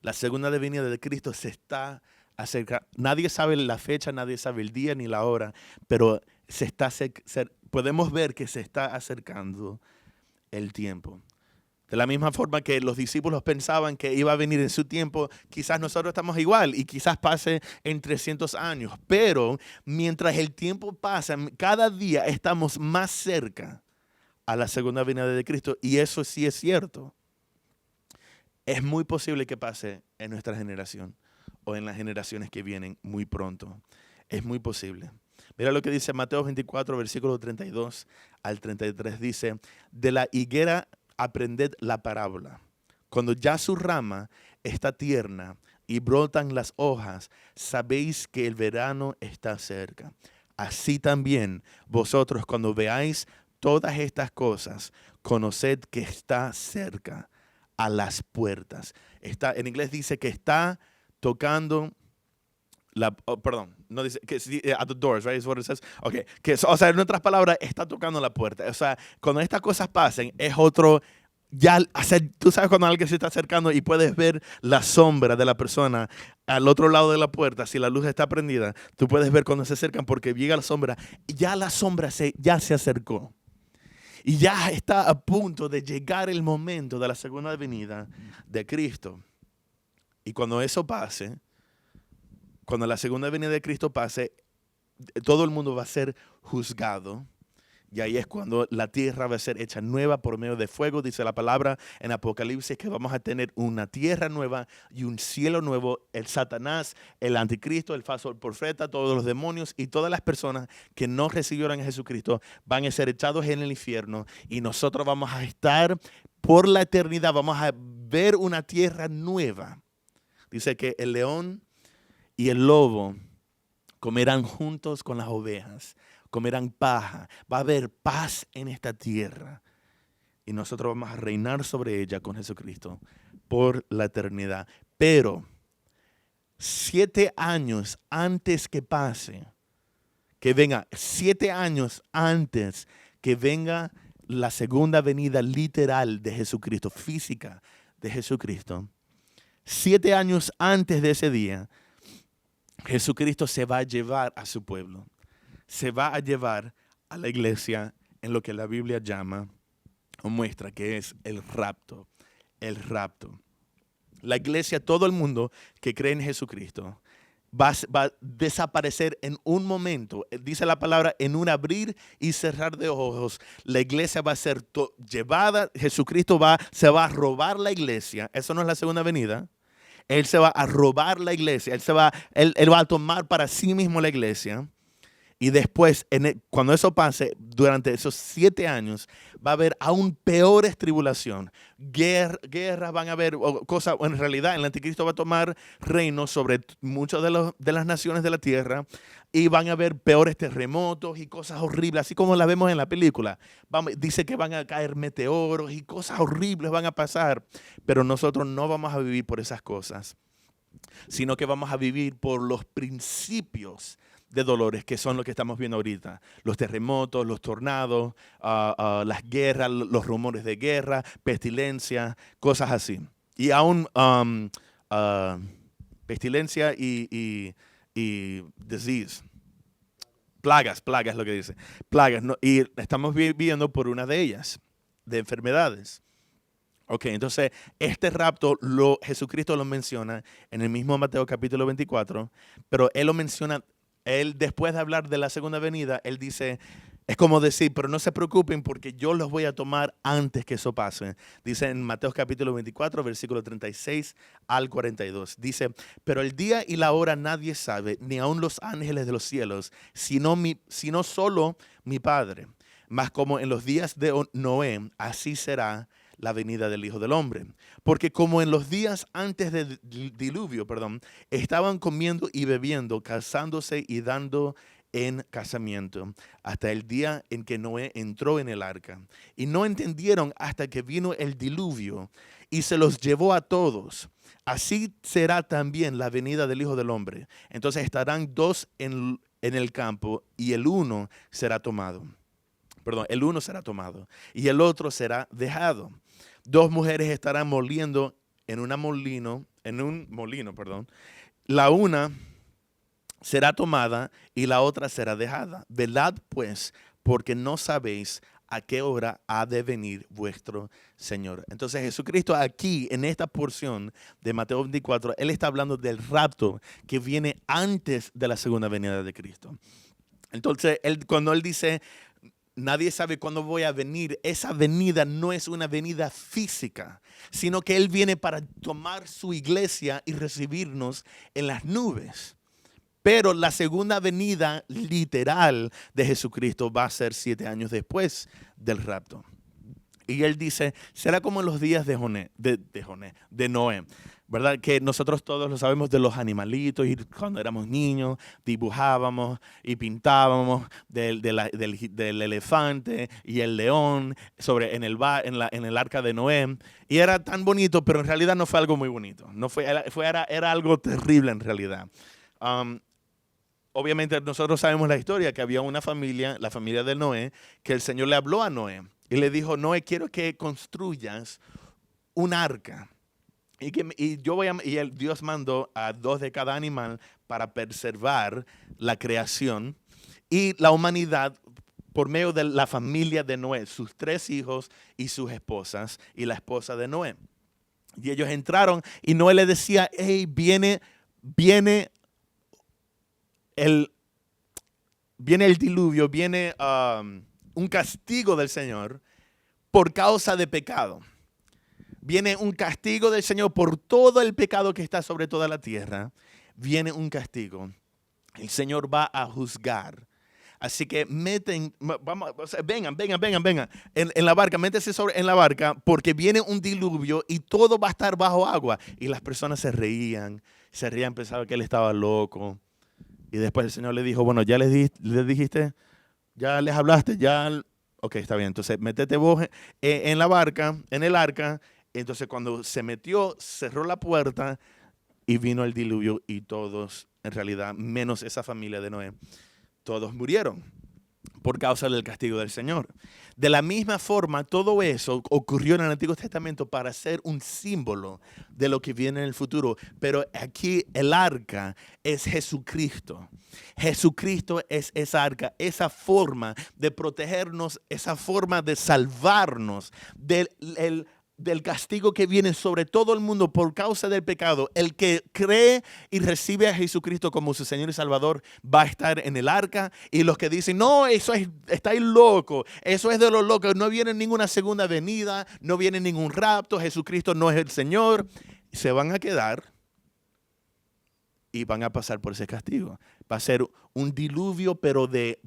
La segunda venida de Cristo se está acercando. Nadie sabe la fecha, nadie sabe el día ni la hora, pero podemos ver que se está acercando el tiempo. De la misma forma que los discípulos pensaban que iba a venir en su tiempo, quizás nosotros estamos igual y quizás pase en 300 años. Pero mientras el tiempo pasa, cada día estamos más cerca a la segunda venida de Cristo. Y eso sí es cierto. Es muy posible que pase en nuestra generación o en las generaciones que vienen muy pronto. Es muy posible. Mira lo que dice Mateo 24, versículo 32 al 33. Dice, de la higuera aprended la parábola. Cuando ya su rama está tierna y brotan las hojas, sabéis que el verano está cerca. Así también vosotros, cuando veáis todas estas cosas, conoced que está cerca, a las puertas. En inglés dice que está tocando perdón, no dice que at the doors, right? Is what it says. Okay, o sea, en otras palabras, está tocando la puerta. O sea, cuando estas cosas pasen, es otro. Ya, o sea, tú sabes cuando alguien se está acercando y puedes ver la sombra de la persona al otro lado de la puerta, si la luz está prendida, tú puedes ver cuando se acercan porque llega la sombra. Ya la sombra ya se acercó. Y ya está a punto de llegar el momento de la segunda venida de Cristo. Y cuando eso pase, cuando la segunda venida de Cristo pase, todo el mundo va a ser juzgado. Y ahí es cuando la tierra va a ser hecha nueva por medio de fuego. Dice la palabra en Apocalipsis que vamos a tener una tierra nueva y un cielo nuevo. El Satanás, el anticristo, el falso profeta, todos los demonios y todas las personas que no recibieron a Jesucristo van a ser echados en el infierno. Y nosotros vamos a estar por la eternidad, vamos a ver una tierra nueva. Dice que el león y el lobo comerán juntos con las ovejas, comerán paja. Va a haber paz en esta tierra. Y nosotros vamos a reinar sobre ella con Jesucristo por la eternidad. Pero 7 años antes que pase, que venga, 7 años antes que venga la segunda venida literal de Jesucristo, física de Jesucristo, 7 años antes de ese día, Jesucristo se va a llevar a su pueblo. Se va a llevar a la iglesia en lo que la Biblia llama o muestra que es el rapto. El rapto. La iglesia, todo el mundo que cree en Jesucristo, va a desaparecer en un momento. Dice la palabra, en un abrir y cerrar de ojos. La iglesia va a ser llevada. Jesucristo se va a robar la iglesia. Eso no es la segunda venida. Él se va a robar la iglesia. Él va a tomar para sí mismo la iglesia. Y después, cuando eso pase, durante esos 7 años, va a haber aún peores tribulación. Guerras van a haber cosas. En realidad, el anticristo va a tomar reino sobre muchas de las naciones de la tierra. Y van a haber peores terremotos y cosas horribles, así como las vemos en la película. Dice que van a caer meteoros y cosas horribles van a pasar. Pero nosotros no vamos a vivir por esas cosas, sino que vamos a vivir por los principios de dolores, que son lo que estamos viendo ahorita. Los terremotos, los tornados, las guerras, los rumores de guerra, pestilencia, cosas así. Y aún pestilencia y disease. Plagas es lo que dice. Plagas, ¿no? Y estamos viviendo por una de ellas, de enfermedades. Ok, entonces este rapto Jesucristo lo menciona en el mismo Mateo capítulo 24, pero él lo menciona. Él, después de hablar de la segunda venida, él dice, es como decir, pero no se preocupen porque yo los voy a tomar antes que eso pase. Dice en Mateo capítulo 24, versículo 36 al 42. Dice, pero el día y la hora nadie sabe, ni aun los ángeles de los cielos, sino solo mi Padre. Mas como en los días de Noé, así será la venida del Hijo del Hombre. Porque como en los días antes del diluvio, estaban comiendo y bebiendo, casándose y dando en casamiento, hasta el día en que Noé entró en el arca. Y no entendieron hasta que vino el diluvio y se los llevó a todos. Así será también la venida del Hijo del Hombre. Entonces estarán 2 en el campo y el uno será tomado y el otro será dejado. 2 mujeres estarán moliendo en un molino. La una será tomada y la otra será dejada. Velad pues, porque no sabéis a qué hora ha de venir vuestro Señor. Entonces Jesucristo aquí en esta porción de Mateo 24, Él está hablando del rapto que viene antes de la segunda venida de Cristo. Entonces cuando Él dice, nadie sabe cuándo voy a venir, esa venida no es una venida física, sino que Él viene para tomar su iglesia y recibirnos en las nubes. Pero la segunda venida literal de Jesucristo va a ser 7 años después del rapto. Y Él dice, será como en los días de Noé, ¿verdad? Que nosotros todos lo sabemos de los animalitos y cuando éramos niños dibujábamos y pintábamos del elefante y el león en el arca de Noé. Y era tan bonito, pero en realidad no fue algo muy bonito. Era algo terrible en realidad. Obviamente nosotros sabemos la historia que había una familia, la familia de Noé, que el Señor le habló a Noé y le dijo, Noé, quiero que construyas un arca. Dios mandó a 2 de cada animal para preservar la creación y la humanidad por medio de la familia de Noé, sus 3 hijos y sus esposas y la esposa de Noé. Y ellos entraron y Noé le decía, hey, viene el diluvio, viene un castigo del Señor por causa de pecado. Viene un castigo del Señor por todo el pecado que está sobre toda la tierra. Viene un castigo. El Señor va a juzgar. Así que vengan en la barca, métese en la barca porque viene un diluvio y todo va a estar bajo agua. Y las personas se reían, pensaban que él estaba loco. Y después el Señor le dijo, bueno, ya les dijiste, ya les hablaste, ok, está bien. Entonces, métete vos en la barca, en el arca. Entonces, cuando se metió, cerró la puerta y vino el diluvio y todos, en realidad, menos esa familia de Noé, todos murieron por causa del castigo del Señor. De la misma forma, todo eso ocurrió en el Antiguo Testamento para ser un símbolo de lo que viene en el futuro. Pero aquí el arca es Jesucristo. Jesucristo es esa arca, esa forma de protegernos, esa forma de salvarnos del castigo que viene sobre todo el mundo por causa del pecado. El que cree y recibe a Jesucristo como su Señor y Salvador va a estar en el arca. Y los que dicen, no, estáis loco, eso es de los locos, no viene ninguna segunda venida, no viene ningún rapto, Jesucristo no es el Señor, se van a quedar y van a pasar por ese castigo. Va a ser un diluvio, pero de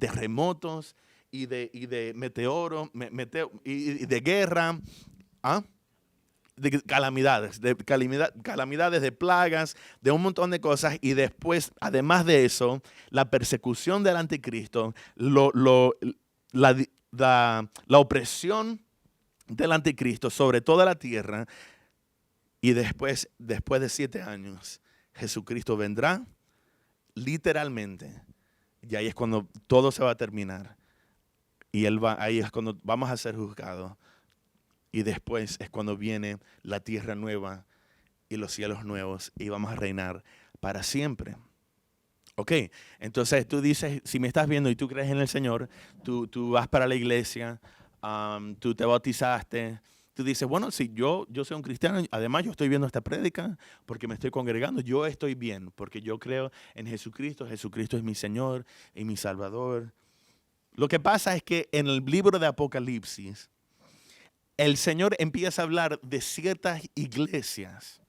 terremotos y de meteoros y de guerra. De calamidades, de plagas, de un montón de cosas. Y después, además de eso, la persecución del anticristo, la opresión del anticristo sobre toda la tierra. Y después de 7 años, Jesucristo vendrá literalmente. Y ahí es cuando todo se va a terminar. Y ahí es cuando vamos a ser juzgados. Y después es cuando viene la tierra nueva y los cielos nuevos y vamos a reinar para siempre. Ok, entonces tú dices, si me estás viendo y tú crees en el Señor, tú vas para la iglesia, tú te bautizaste, tú dices, bueno, si yo soy un cristiano, además yo estoy viendo esta prédica porque me estoy congregando, yo estoy bien porque yo creo en Jesucristo, Jesucristo es mi Señor y mi Salvador. Lo que pasa es que en el libro de Apocalipsis, el Señor empieza a hablar de ciertas iglesias.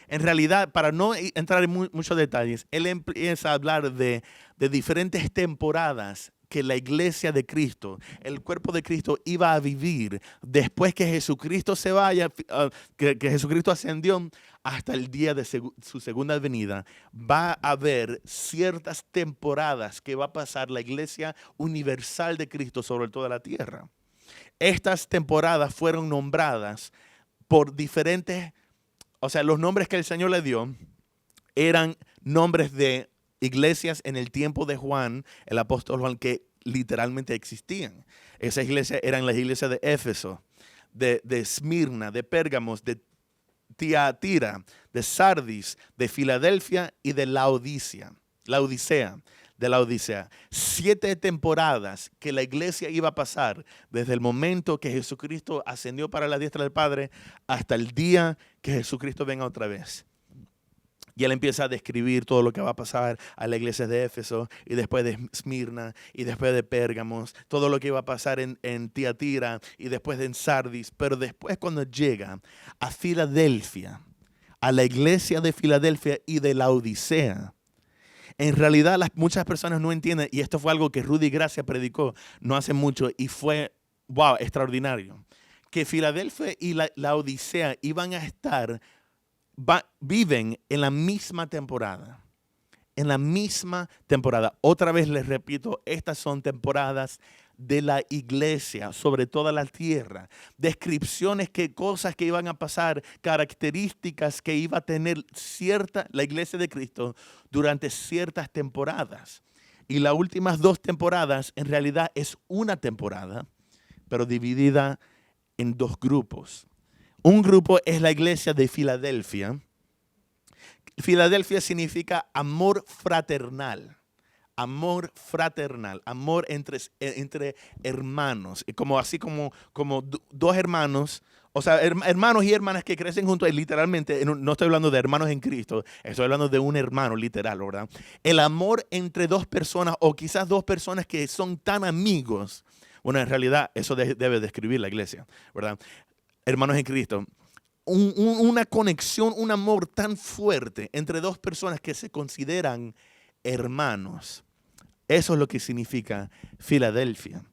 En realidad, para no entrar en muchos detalles, Él empieza a hablar de diferentes temporadas que la iglesia de Cristo, el cuerpo de Cristo, iba a vivir después que Jesucristo se vaya, que Jesucristo ascendió hasta el día de su segunda venida. Va a haber ciertas temporadas que va a pasar la iglesia universal de Cristo sobre toda la tierra. Estas temporadas fueron nombradas por diferentes, o sea, los nombres que el Señor le dio eran nombres de iglesias en el tiempo de Juan, el apóstol Juan, que literalmente existían. Esas iglesias eran las iglesias de Éfeso, de Esmirna, de Pérgamos, de Tiatira, de Sardis, de Filadelfia y de Laodicea. de la Odisea. 7 temporadas que la iglesia iba a pasar desde el momento que Jesucristo ascendió para la diestra del Padre hasta el día que Jesucristo venga otra vez. Y él empieza a describir todo lo que va a pasar a la iglesia de Éfeso y después de Esmirna y después de Pérgamos, todo lo que iba a pasar en Tiatira y después en Sardis. Pero después cuando llega a Filadelfia, a la iglesia de Filadelfia y de la Odisea, en realidad muchas personas no entienden, y esto fue algo que Rudy Gracia predicó no hace mucho y fue, wow, extraordinario, que Filadelfia y la Odisea iban a estar viven en la misma temporada. En la misma temporada. Otra vez les repito, estas son temporadas de la iglesia sobre toda la tierra. Descripciones, cosas que iban a pasar, características que iba a tener la iglesia de Cristo durante ciertas temporadas. Y las últimas 2 temporadas en realidad es una temporada, pero dividida en 2 grupos. Un grupo es la iglesia de Filadelfia. Filadelfia significa amor fraternal. Amor fraternal, amor entre hermanos. Así como 2 hermanos, o sea, hermanos y hermanas que crecen juntos. Literalmente, no estoy hablando de hermanos en Cristo, estoy hablando de un hermano literal, ¿verdad? El amor entre 2 personas o quizás 2 personas que son tan amigos. Bueno, en realidad eso debe describir la iglesia, ¿verdad? Hermanos en Cristo, una conexión, un amor tan fuerte entre 2 personas que se consideran hermanos. Eso es lo que significa Filadelfia.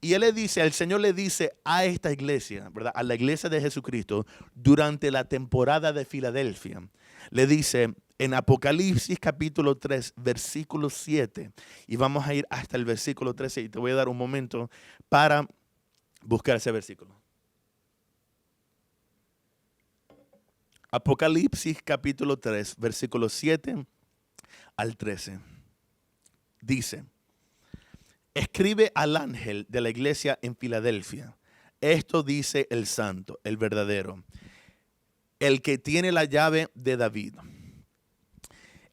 Y el Señor le dice a esta iglesia, ¿verdad? A la iglesia de Jesucristo, durante la temporada de Filadelfia, le dice en Apocalipsis capítulo 3, versículo 7, y vamos a ir hasta el versículo 13, y te voy a dar un momento para buscar ese versículo. Apocalipsis capítulo 3, versículo 7 al 13. Dice, escribe al ángel de la iglesia en Filadelfia. Esto dice el santo, el verdadero, el que tiene la llave de David,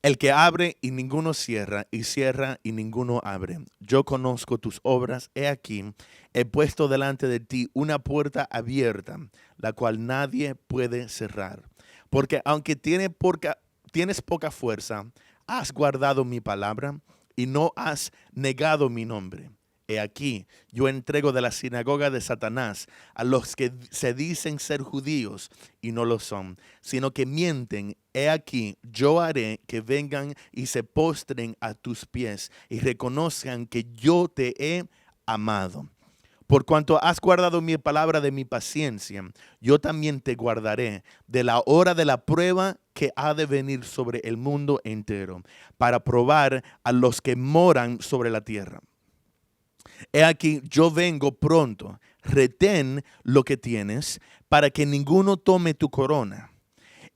el que abre y ninguno cierra, y cierra y ninguno abre. Yo conozco tus obras, he aquí, he puesto delante de ti una puerta abierta, la cual nadie puede cerrar. Porque aunque tienes poca fuerza, has guardado mi palabra y no has negado mi nombre. He aquí, yo entrego de la sinagoga de Satanás a los que se dicen ser judíos y no lo son, sino que mienten. He aquí, yo haré que vengan y se postren a tus pies y reconozcan que yo te he amado. Por cuanto has guardado mi palabra de mi paciencia, yo también te guardaré de la hora de la prueba que ha de venir sobre el mundo entero, para probar a los que moran sobre la tierra. He aquí, yo vengo pronto. Retén lo que tienes, para que ninguno tome tu corona.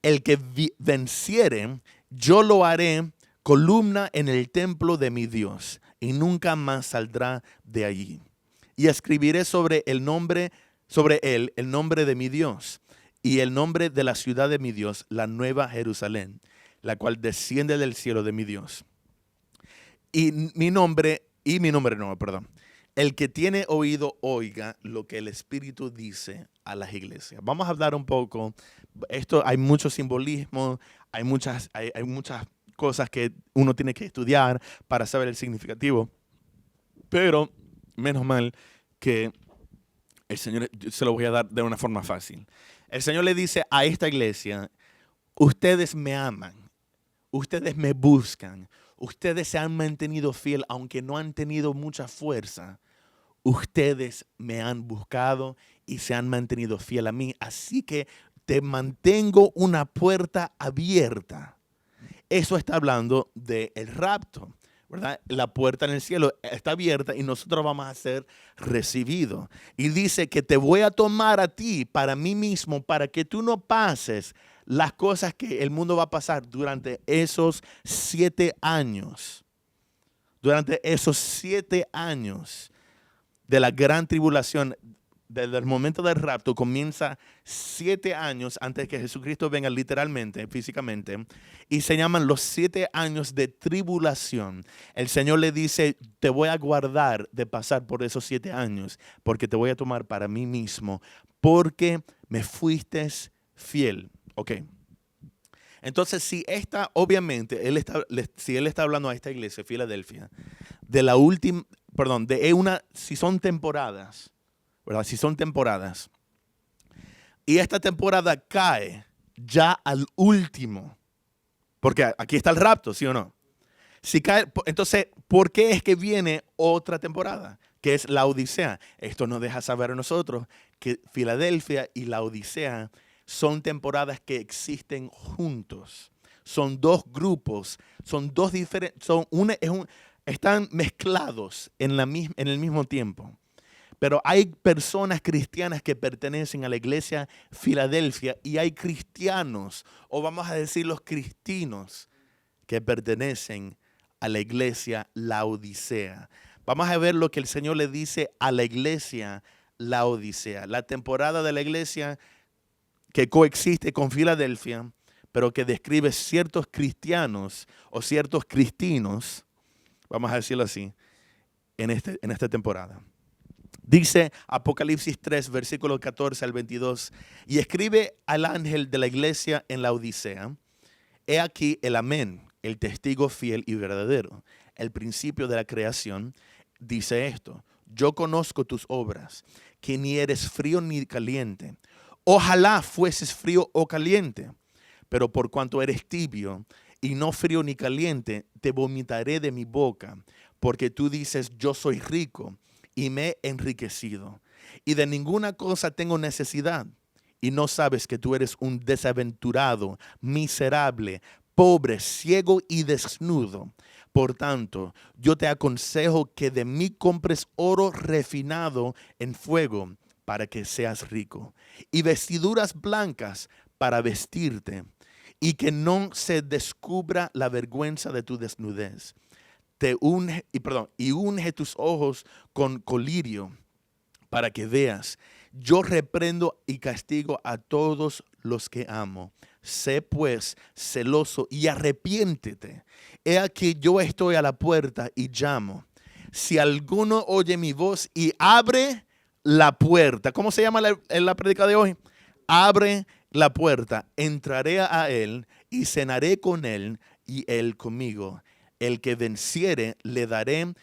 El que venciere, yo lo haré columna en el templo de mi Dios, y nunca más saldrá de allí. Y escribiré sobre él el nombre de mi Dios y el nombre de la ciudad de mi Dios, la nueva Jerusalén, la cual desciende del cielo de mi Dios. El que tiene oído, oiga lo que el Espíritu dice a las iglesias. Vamos a hablar un poco. Hay mucho simbolismo, hay muchas cosas que uno tiene que estudiar para saber el significativo. Pero menos mal que el Señor se lo voy a dar de una forma fácil. El Señor le dice a esta iglesia, ustedes me aman, ustedes me buscan, ustedes se han mantenido fiel, aunque no han tenido mucha fuerza. Ustedes me han buscado y se han mantenido fiel a mí. Así que te mantengo una puerta abierta. Eso está hablando del rapto, ¿verdad? La puerta en el cielo está abierta y nosotros vamos a ser recibidos. Y dice que te voy a tomar a ti para mí mismo, para que tú no pases las cosas que el mundo va a pasar durante esos 7 años. Durante esos 7 años de la gran tribulación, desde el momento del rapto comienza 7 años antes que Jesucristo venga literalmente, físicamente, y se llaman los 7 años de tribulación. El Señor le dice, te voy a guardar de pasar por esos 7 años, porque te voy a tomar para mí mismo, porque me fuiste fiel. Ok. Entonces, si obviamente, si él está hablando a esta iglesia, Filadelfia, de la última, perdón, si son temporadas, ¿verdad? Si son temporadas, y esta temporada cae ya al último, porque aquí está el rapto, ¿sí o no? Si cae, entonces, ¿por qué es que viene otra temporada? Que es la Odisea. Esto nos deja saber a nosotros que Filadelfia y la Odisea son temporadas que existen juntos. Son dos grupos, son dos diferentes, están mezclados en el mismo tiempo. Pero hay personas cristianas que pertenecen a la iglesia Filadelfia y hay cristianos, o vamos a decir los cristinos, que pertenecen a la iglesia Laodicea. Vamos a ver lo que el Señor le dice a la iglesia Laodicea. La temporada de la iglesia que coexiste con Filadelfia, pero que describe ciertos cristianos o ciertos cristinos, vamos a decirlo así, en esta temporada. Dice Apocalipsis 3, versículo 14 al 22, y escribe al ángel de la iglesia en la Odisea, he aquí el amén, el testigo fiel y verdadero, el principio de la creación, dice esto, yo conozco tus obras, que ni eres frío ni caliente. Ojalá fueses frío o caliente, pero por cuanto eres tibio y no frío ni caliente, te vomitaré de mi boca, porque tú dices, yo soy rico y me he enriquecido, y de ninguna cosa tengo necesidad, y no sabes que tú eres un desaventurado, miserable, pobre, ciego y desnudo. Por tanto, yo te aconsejo que de mí compres oro refinado en fuego, para que seas rico, y vestiduras blancas para vestirte, y que no se descubra la vergüenza de tu desnudez. Y unge tus ojos con colirio para que veas. Yo reprendo y castigo a todos los que amo. Sé pues celoso y arrepiéntete. He aquí yo estoy a la puerta y llamo. Si alguno oye mi voz y abre la puerta. ¿Cómo se llama la prédica de hoy? Abre la puerta. Entraré a él y cenaré con él y él conmigo. El que venciere le daré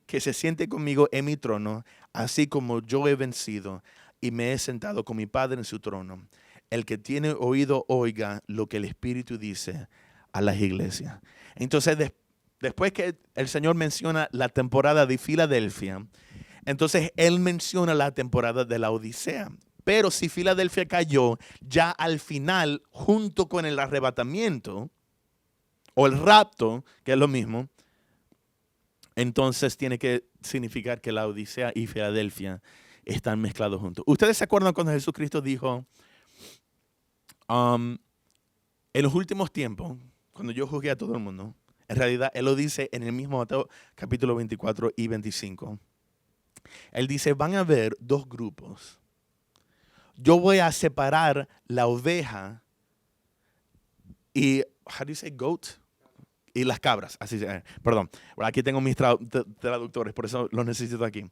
que se siente conmigo en mi trono, así como yo he vencido y me he sentado con mi Padre en su trono. El que tiene oído, oiga lo que el Espíritu dice a las iglesias. Entonces, después que el Señor menciona la temporada de Filadelfia, entonces Él menciona la temporada de la Odisea. Pero si Filadelfia cayó ya al final, junto con el arrebatamiento, o el rapto, que es lo mismo, entonces tiene que significar que la Odisea y Filadelfia están mezclados juntos. ¿Ustedes se acuerdan cuando Jesucristo dijo, en los últimos tiempos, cuando yo juzgué a todo el mundo, en realidad Él lo dice en el mismo Mateo capítulo 24 y 25. Él dice, van a haber dos grupos. Yo voy a separar la oveja y, how do you say goat? Y las cabras, perdón, aquí tengo mis traductores, por eso los necesito aquí.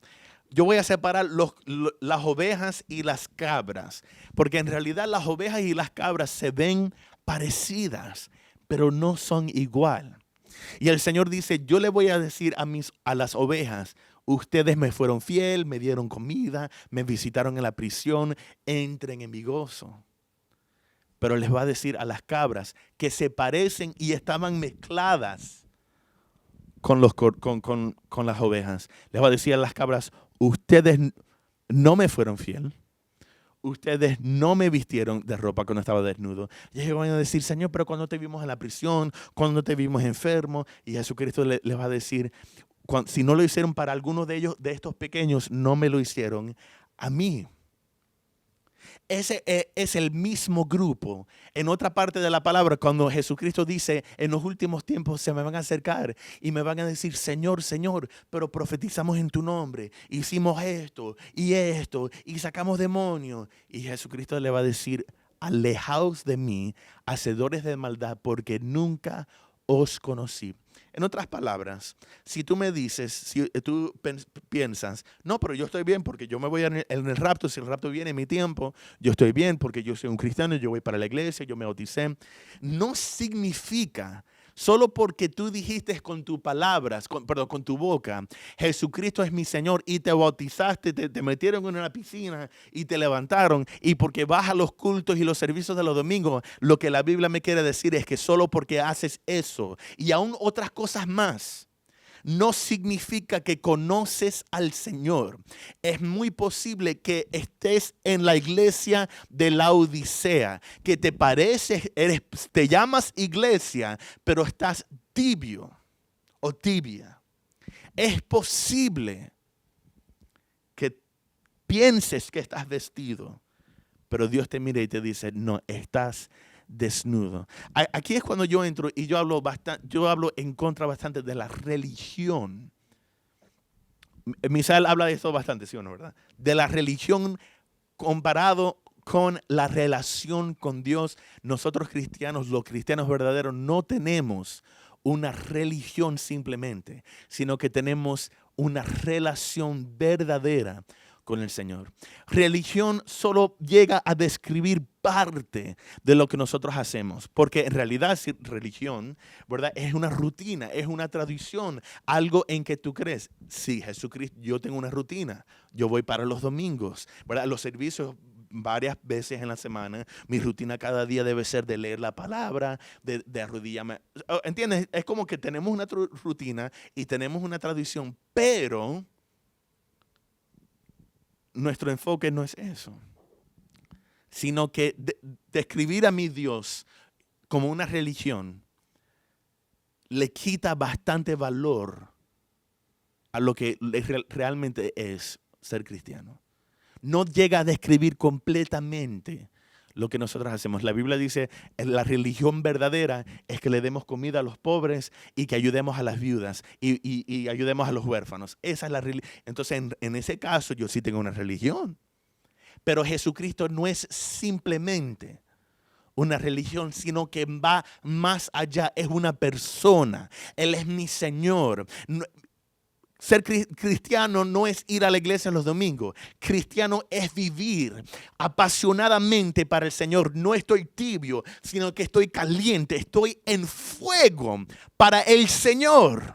Yo voy a separar las ovejas y las cabras, porque en realidad las ovejas y las cabras se ven parecidas, pero no son igual. Y el Señor dice, yo le voy a decir a las ovejas, ustedes me fueron fiel, me dieron comida, me visitaron en la prisión, entren en mi gozo. Pero les va a decir a las cabras que se parecen y estaban mezcladas con las ovejas. Les va a decir a las cabras, ustedes no me fueron fiel. Ustedes no me vistieron de ropa cuando estaba desnudo. Y ellos van a decir, Señor, pero cuando te vimos en la prisión, cuando te vimos enfermo. Y Jesucristo les va a decir, si no lo hicieron para alguno de ellos, de estos pequeños, no me lo hicieron a mí. ese es el mismo grupo. En otra parte de la palabra, cuando Jesucristo dice, en los últimos tiempos se me van a acercar y me van a decir, Señor, Señor, pero profetizamos en tu nombre, hicimos esto y sacamos demonios. Y Jesucristo le va a decir, alejaos de mí, hacedores de maldad, porque nunca os conocí. En otras palabras, si tú me dices, si tú piensas, no, pero yo estoy bien porque yo me voy en el rapto, si el rapto viene en mi tiempo, yo estoy bien porque yo soy un cristiano, yo voy para la iglesia, yo me bauticé, no significa, solo porque tú dijiste con tus palabras, con tu boca, Jesucristo es mi Señor y te bautizaste, te metieron en una piscina y te levantaron y porque vas a los cultos y los servicios de los domingos, lo que la Biblia me quiere decir es que solo porque haces eso y aún otras cosas más, no significa que conoces al Señor. Es muy posible que estés en la iglesia de la Odisea, que te pareces, te llamas iglesia, pero estás tibio o tibia. Es posible que pienses que estás vestido, pero Dios te mira y te dice, no, estás desnudo. Aquí es cuando yo entro y yo hablo en contra bastante de la religión. Misael habla de esto bastante, ¿sí o no, verdad? De la religión comparado con la relación con Dios. Nosotros cristianos, los cristianos verdaderos, no tenemos una religión simplemente, sino que tenemos una relación verdadera con el Señor. Religión solo llega a describir parte de lo que nosotros hacemos, porque en realidad religión, ¿verdad? Es una rutina, es una tradición, algo en que tú crees. Sí, Jesucristo, yo tengo una rutina, yo voy para los domingos, ¿verdad? Los servicios varias veces en la semana, mi rutina cada día debe ser de leer la palabra, de arrodillarme. ¿Entiendes? Es como que tenemos una rutina y tenemos una tradición, pero nuestro enfoque no es eso, sino que describir a mi Dios como una religión le quita bastante valor a lo que realmente es ser cristiano. No llega a describir completamente lo que nosotros hacemos. La Biblia dice, la religión verdadera es que le demos comida a los pobres y que ayudemos a las viudas y ayudemos a los huérfanos. Esa es la religión. Entonces, en ese caso, yo sí tengo una religión. Pero Jesucristo no es simplemente una religión, sino que va más allá. Es una persona. Él es mi Señor. Ser cristiano no es ir a la iglesia los domingos. Cristiano es vivir apasionadamente para el Señor. No estoy tibio, sino que estoy caliente. Estoy en fuego para el Señor.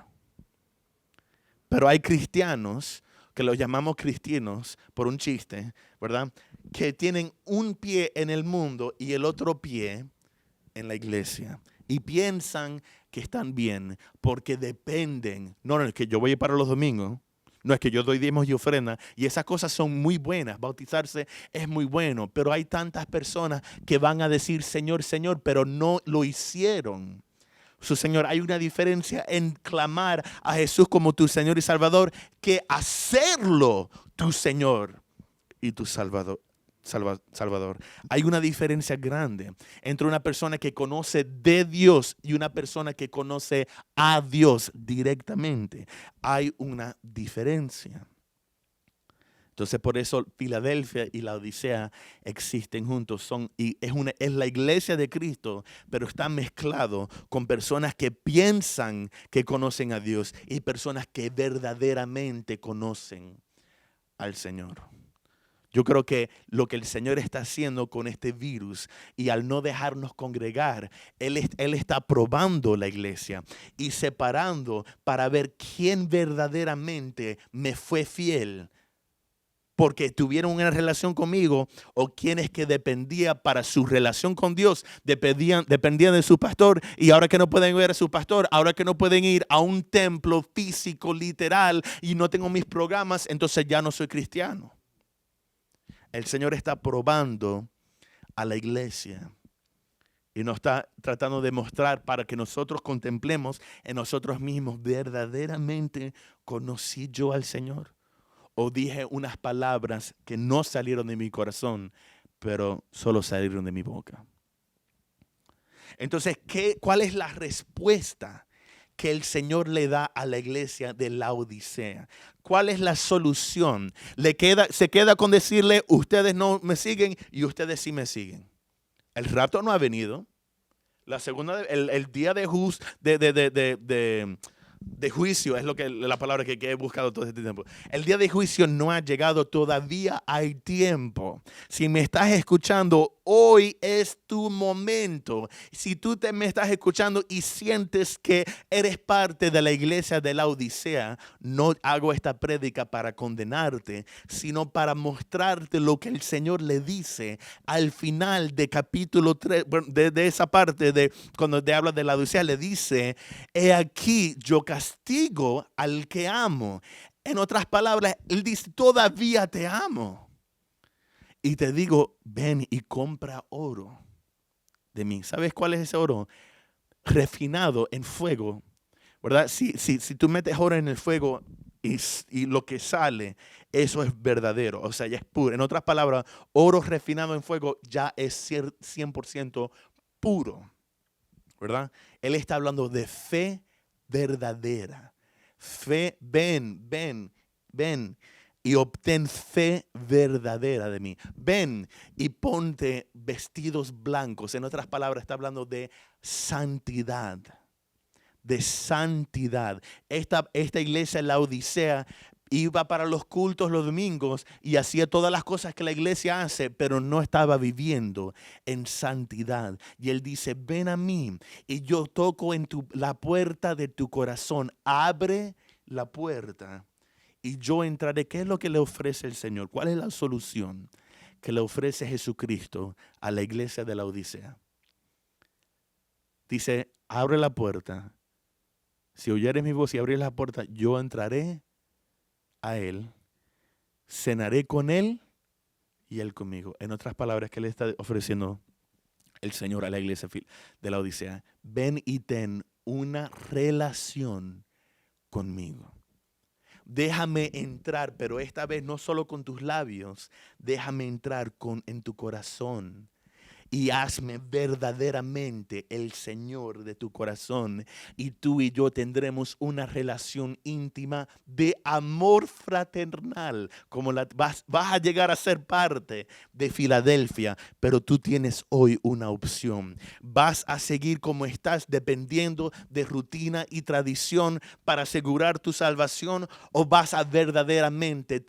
Pero hay cristianos que los llamamos cristianos por un chiste, ¿verdad? Que tienen un pie en el mundo y el otro pie en la iglesia. Y piensan que están bien porque dependen. No es que yo voy para los domingos. No es que yo doy diezmos y ofrenda. Y esas cosas son muy buenas. Bautizarse es muy bueno. Pero hay tantas personas que van a decir Señor, Señor, pero no lo hicieron. Señor, hay una diferencia en clamar a Jesús como tu Señor y Salvador que hacerlo tu Señor y tu Salvador. Hay una diferencia grande entre una persona que conoce de Dios y una persona que conoce a Dios directamente. Hay una diferencia. Entonces, por eso Filadelfia y la Odisea existen juntos. Es la iglesia de Cristo, pero está mezclado con personas que piensan que conocen a Dios y personas que verdaderamente conocen al Señor. Yo creo que lo que el Señor está haciendo con este virus y al no dejarnos congregar, Él está probando la iglesia y separando para ver quién verdaderamente me fue fiel porque tuvieron una relación conmigo, o quienes que dependían para su relación con Dios, dependían de su pastor, y ahora que no pueden ver a su pastor, ahora que no pueden ir a un templo físico, literal, y no tengo mis programas, entonces ya no soy cristiano. El Señor está probando a la iglesia y nos está tratando de mostrar para que nosotros contemplemos en nosotros mismos, verdaderamente conocí yo al Señor. O dije unas palabras que no salieron de mi corazón, pero solo salieron de mi boca. Entonces, ¿cuál es la respuesta que el Señor le da a la iglesia de Laodicea? ¿Cuál es la solución? Se queda con decirle, ustedes no me siguen y ustedes sí me siguen. El rapto no ha venido. La segunda, el día de juicio es la palabra que he buscado todo este tiempo. El día de juicio no ha llegado, todavía hay tiempo. Si me estás escuchando, hoy es tu momento. Si tú me estás escuchando y sientes que eres parte de la iglesia de Laodicea, no hago esta prédica para condenarte, sino para mostrarte lo que el Señor le dice al final de capítulo 3, de esa parte de cuando te habla de Laodicea, le dice, he aquí yo castigo al que amo. En otras palabras, él dice, todavía te amo. Y te digo, ven y compra oro de mí. ¿Sabes cuál es ese oro? Refinado en fuego, ¿verdad? Si tú metes oro en el fuego y lo que sale, eso es verdadero, o sea, ya es puro. En otras palabras, oro refinado en fuego ya es 100% puro, ¿verdad? Él está hablando de fe verdadera. Fe, ven y obtén fe verdadera de mí. Ven y ponte vestidos blancos. En otras palabras, está hablando de santidad. De santidad. Esta iglesia en Laodicea iba para los cultos los domingos y hacía todas las cosas que la iglesia hace, pero no estaba viviendo en santidad. Y él dice, ven a mí y yo toco en la puerta de tu corazón. Abre la puerta y yo entraré. ¿Qué es lo que le ofrece el Señor? ¿Cuál es la solución que le ofrece Jesucristo a la iglesia de Laodicea? Dice, abre la puerta. Si oyeres mi voz y abrieres la puerta, yo entraré a él, cenaré con él y él conmigo. En otras palabras, ¿qué le está ofreciendo el Señor a la iglesia de Laodicea? Ven y ten una relación conmigo. Déjame entrar, pero esta vez no solo con tus labios, déjame entrar en tu corazón. Y hazme verdaderamente el Señor de tu corazón. Y tú y yo tendremos una relación íntima de amor fraternal. Como vas a llegar a ser parte de Filadelfia, pero tú tienes hoy una opción. Vas a seguir como estás dependiendo de rutina y tradición para asegurar tu salvación, o vas a verdaderamente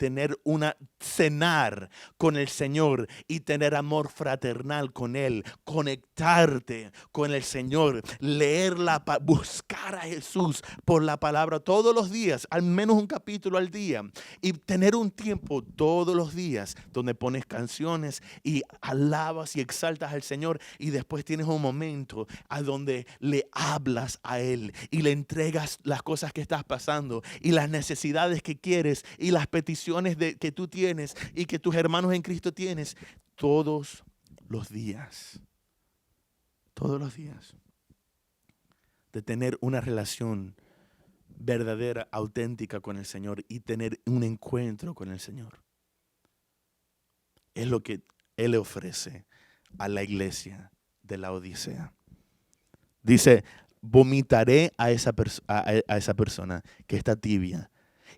cenar con el Señor y tener amor fraternal con Él, conectarte con el Señor, buscar a Jesús por la palabra todos los días, al menos un capítulo al día, y tener un tiempo todos los días donde pones canciones y alabas y exaltas al Señor, y después tienes un momento a donde le hablas a Él y le entregas las cosas que estás pasando y las necesidades que quieres y las peticiones que tú tienes y que tus hermanos en Cristo tienes todos los días. Todos los días. De tener una relación verdadera, auténtica con el Señor y tener un encuentro con el Señor. Es lo que Él le ofrece a la iglesia de Laodicea. Dice, vomitaré a esa persona que está tibia.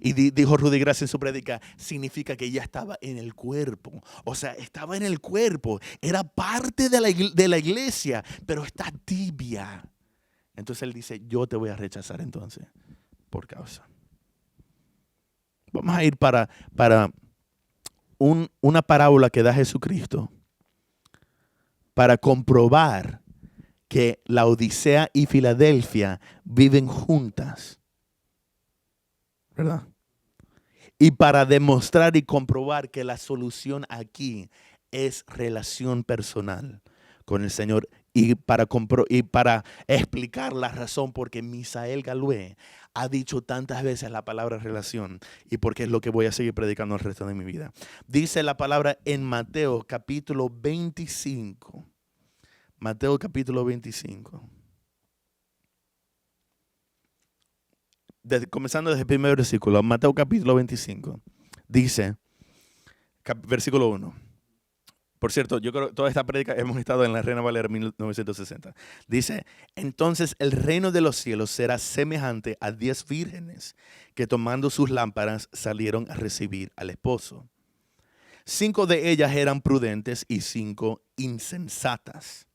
Y dijo Rudy Gracia en su prédica, significa que ella estaba en el cuerpo. O sea, estaba en el cuerpo. Era parte de la iglesia, pero está tibia. Entonces él dice, yo te voy a rechazar entonces por causa. Vamos a ir para una parábola que da Jesucristo para comprobar que Laodicea y Filadelfia viven juntas. ¿Verdad? Y para demostrar y comprobar que la solución aquí es relación personal con el Señor. Y para explicar la razón por qué Misael Galué ha dicho tantas veces la palabra relación y porque es lo que voy a seguir predicando el resto de mi vida. Dice la palabra en Mateo capítulo 25. Mateo capítulo 25. Comenzando desde el primer versículo, Mateo capítulo 25, dice, versículo 1, Por cierto, yo creo que toda esta prédica hemos estado en la Reina Valera 1960. Dice, entonces el reino de los cielos será semejante a 10 vírgenes que tomando sus lámparas salieron a recibir al esposo. 5 de ellas eran prudentes y 5 insensatas.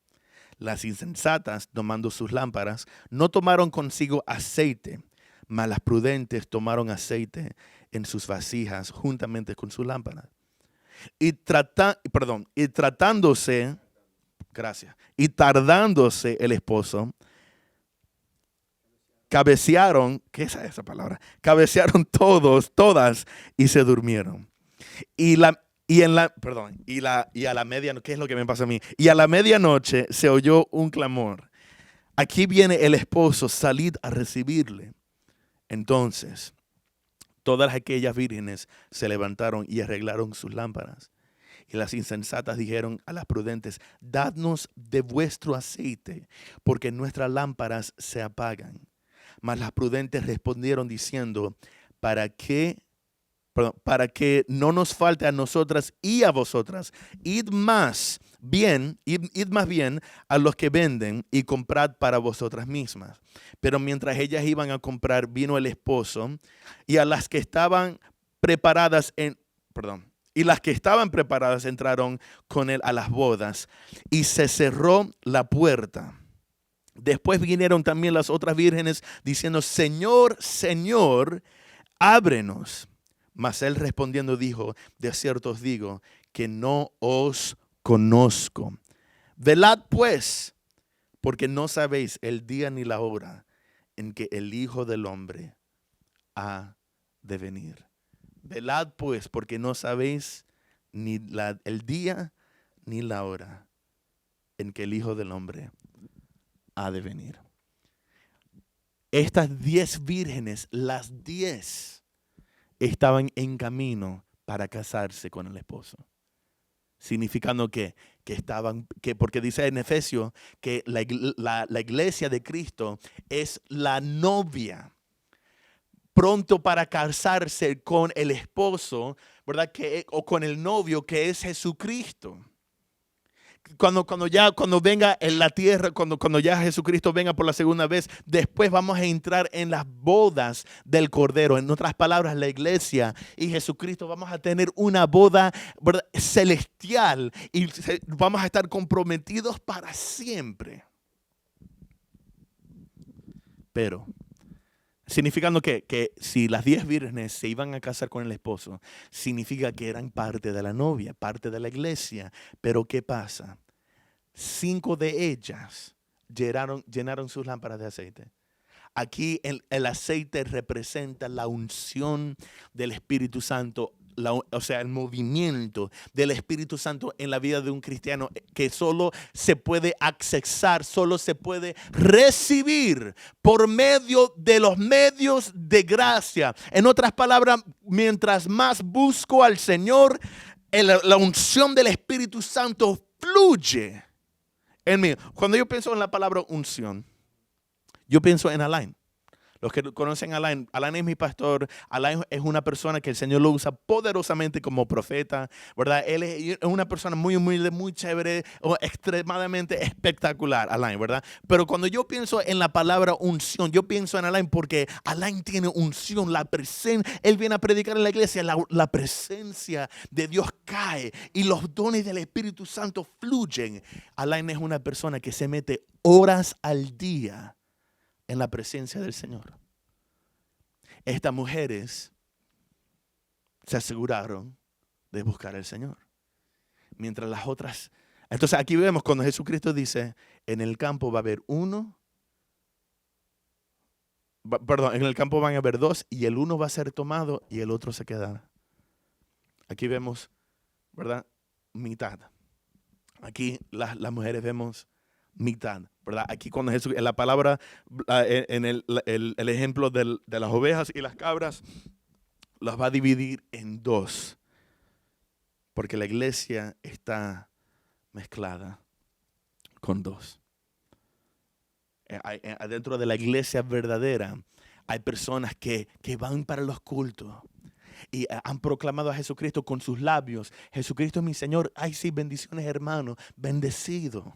Las insensatas, tomando sus lámparas, no tomaron consigo aceite, mas las prudentes tomaron aceite en sus vasijas juntamente con sus lámparas. Y tardándose el esposo, cabecearon, ¿qué es esa palabra? Cabecearon todas y se durmieron. Y a la medianoche, ¿qué es lo que me pasa a mí? Y a la medianoche se oyó un clamor. Aquí viene el esposo, salid a recibirle. Entonces, todas aquellas vírgenes se levantaron y arreglaron sus lámparas. Y las insensatas dijeron a las prudentes, dadnos de vuestro aceite, porque nuestras lámparas se apagan. Mas las prudentes respondieron diciendo, para que no nos falte a nosotras y a vosotras, id más bien a los que venden y comprad para vosotras mismas. Pero mientras ellas iban a comprar, vino el esposo, y a las que estaban preparadas entraron con él a las bodas, y se cerró la puerta. Después vinieron también las otras vírgenes diciendo, Señor, Señor, ábrenos. Mas él respondiendo dijo, de cierto os digo que no os conozco. Velad pues, porque no sabéis el día ni la hora en que el Hijo del Hombre ha de venir. Velad pues, porque no sabéis ni el día ni la hora en que el Hijo del Hombre ha de venir. Estas 10 vírgenes, las 10, estaban en camino para casarse con el esposo. Significando porque dice en Efesios que la iglesia de Cristo es la novia, pronto para casarse con el esposo, ¿verdad? O con el novio que es Jesucristo. Cuando venga en la tierra, cuando ya Jesucristo venga por la segunda vez, después vamos a entrar en las bodas del Cordero. En otras palabras, la iglesia y Jesucristo vamos a tener una boda, ¿verdad?, celestial, y vamos a estar comprometidos para siempre. Pero significando que si las 10 vírgenes se iban a casar con el esposo, significa que eran parte de la novia, parte de la iglesia. Pero ¿qué pasa? 5 de ellas llenaron sus lámparas de aceite. Aquí el aceite representa la unción del Espíritu Santo, o sea, el movimiento del Espíritu Santo en la vida de un cristiano, que solo se puede accesar, solo se puede recibir por medio de los medios de gracia. En otras palabras, mientras más busco al Señor, la unción del Espíritu Santo fluye en mí. Cuando yo pienso en la palabra unción, yo pienso en Alain. Los que conocen a Alain, Alain es mi pastor. Alain es una persona que el Señor lo usa poderosamente como profeta, ¿verdad? Él es una persona muy humilde, muy chévere, extremadamente espectacular, Alain, ¿verdad? Pero cuando yo pienso en la palabra unción, yo pienso en Alain porque Alain tiene unción, la presencia. Él viene a predicar en la iglesia, la presencia de Dios cae y los dones del Espíritu Santo fluyen. Alain es una persona que se mete horas al día en la presencia del Señor. Estas mujeres se aseguraron de buscar al Señor. Mientras las otras... Entonces aquí vemos cuando Jesucristo dice, en el campo va a haber en el campo van a haber 2 y el uno va a ser tomado y el otro se quedará. Aquí vemos, ¿verdad? Mitad. Aquí las mujeres vemos mitad, ¿verdad? Aquí cuando Jesús, en la palabra, en el ejemplo de las ovejas y las cabras, las va a dividir en 2. Porque la iglesia está mezclada con 2. Adentro de la iglesia verdadera hay personas que van para los cultos, y han proclamado a Jesucristo con sus labios. Jesucristo es mi Señor. Ay, sí, bendiciones, hermano. Bendecido.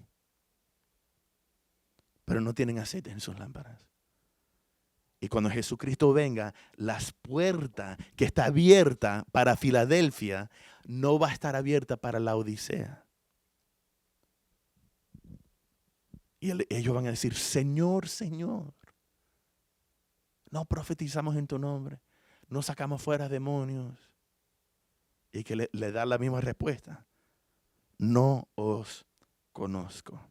Pero no tienen aceite en sus lámparas. Y cuando Jesucristo venga, las puertas que está abierta para Filadelfia no va a estar abierta para la Odisea. Y ellos van a decir, Señor, Señor, no profetizamos en tu nombre, no sacamos fuera demonios. Y que le da la misma respuesta. No os conozco.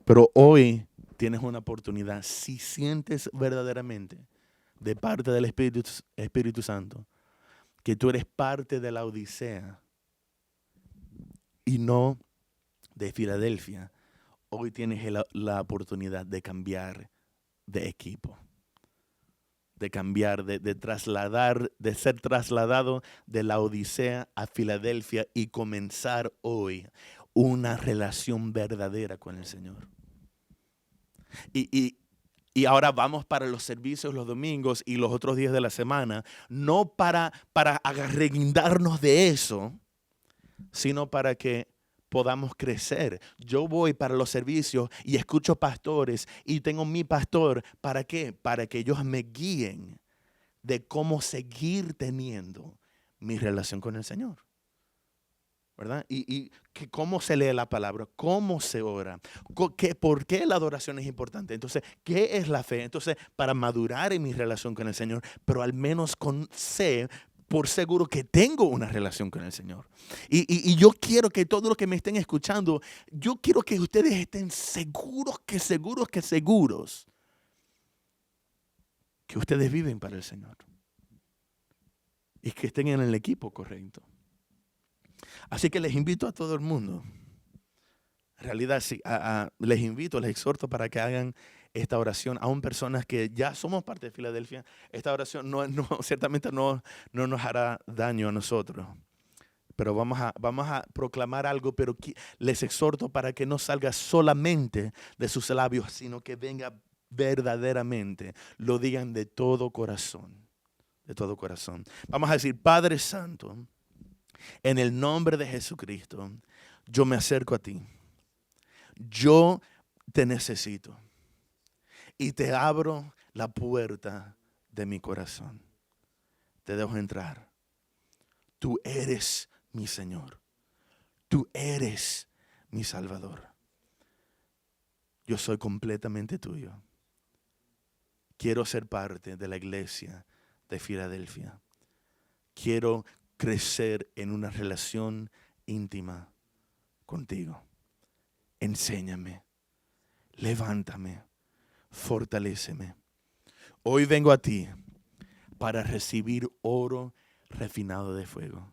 Pero hoy tienes una oportunidad. Si sientes verdaderamente de parte del Espíritu Santo que tú eres parte de la Odisea y no de Filadelfia, hoy tienes la oportunidad de cambiar de equipo. De cambiar, de trasladar, de ser trasladado de la Odisea a Filadelfia y comenzar hoy una relación verdadera con el Señor. Y ahora vamos para los servicios los domingos y los otros días de la semana, no para arreguindarnos de eso, sino para que podamos crecer. Yo voy para los servicios y escucho pastores y tengo mi pastor. ¿Para qué? Para que ellos me guíen de cómo seguir teniendo mi relación con el Señor. ¿Verdad? Y que cómo se lee la palabra, cómo se ora, por qué la adoración es importante. Entonces, ¿qué es la fe? Entonces, para madurar en mi relación con el Señor, pero al menos sé por seguro que tengo una relación con el Señor. Y yo quiero que todos los que me estén escuchando, yo quiero que ustedes estén seguros que ustedes viven para el Señor. Y que estén en el equipo correcto. Así que les invito a todo el mundo. En realidad, sí, les invito, les exhorto para que hagan esta oración. Aún personas que ya somos parte de Filadelfia, esta oración ciertamente no nos hará daño a nosotros. Pero vamos a proclamar algo, pero les exhorto para que no salga solamente de sus labios, sino que venga verdaderamente, lo digan de todo corazón. De todo corazón. Vamos a decir, Padre Santo, en el nombre de Jesucristo, yo me acerco a ti. Yo te necesito. Y te abro la puerta de mi corazón. Te dejo entrar. Tú eres mi Señor. Tú eres mi Salvador. Yo soy completamente tuyo. Quiero ser parte de la iglesia de Filadelfia. Quiero crecer en una relación íntima contigo. Enséñame, levántame, fortaléceme. Hoy vengo a ti para recibir oro refinado de fuego.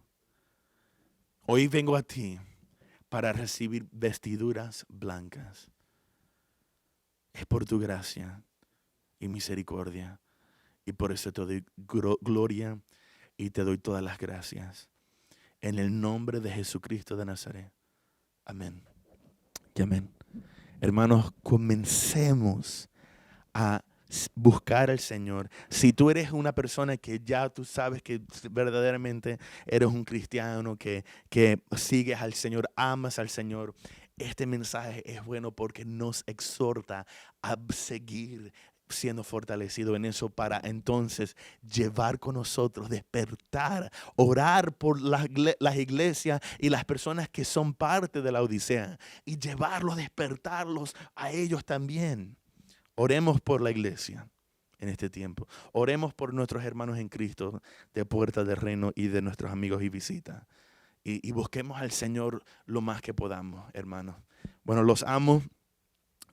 Hoy vengo a ti para recibir vestiduras blancas. Es por tu gracia y misericordia. Y por eso te doy gloria y te doy todas las gracias. En el nombre de Jesucristo de Nazaret. Amén. Y amén. Hermanos, comencemos a buscar al Señor. Si tú eres una persona que ya tú sabes que verdaderamente eres un cristiano, que sigues al Señor, amas al Señor, este mensaje es bueno porque nos exhorta a seguir siendo fortalecido en eso para entonces llevar con nosotros, despertar, orar por las iglesias y las personas que son parte de la Odisea y llevarlos, despertarlos a ellos también. Oremos por la iglesia en este tiempo. Oremos por nuestros hermanos en Cristo de Puerta del Reino y de nuestros amigos y visitas. Y busquemos al Señor lo más que podamos, hermanos. Bueno, los amo.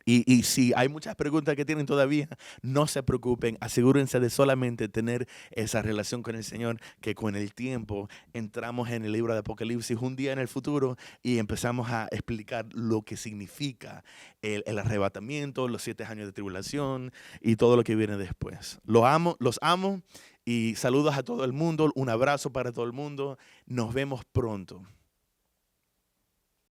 Y si hay muchas preguntas que tienen todavía, no se preocupen, asegúrense de solamente tener esa relación con el Señor, que con el tiempo entramos en el libro de Apocalipsis un día en el futuro y empezamos a explicar lo que significa el arrebatamiento, los 7 años de tribulación y todo lo que viene después. Los amo y saludos a todo el mundo, un abrazo para todo el mundo, nos vemos pronto.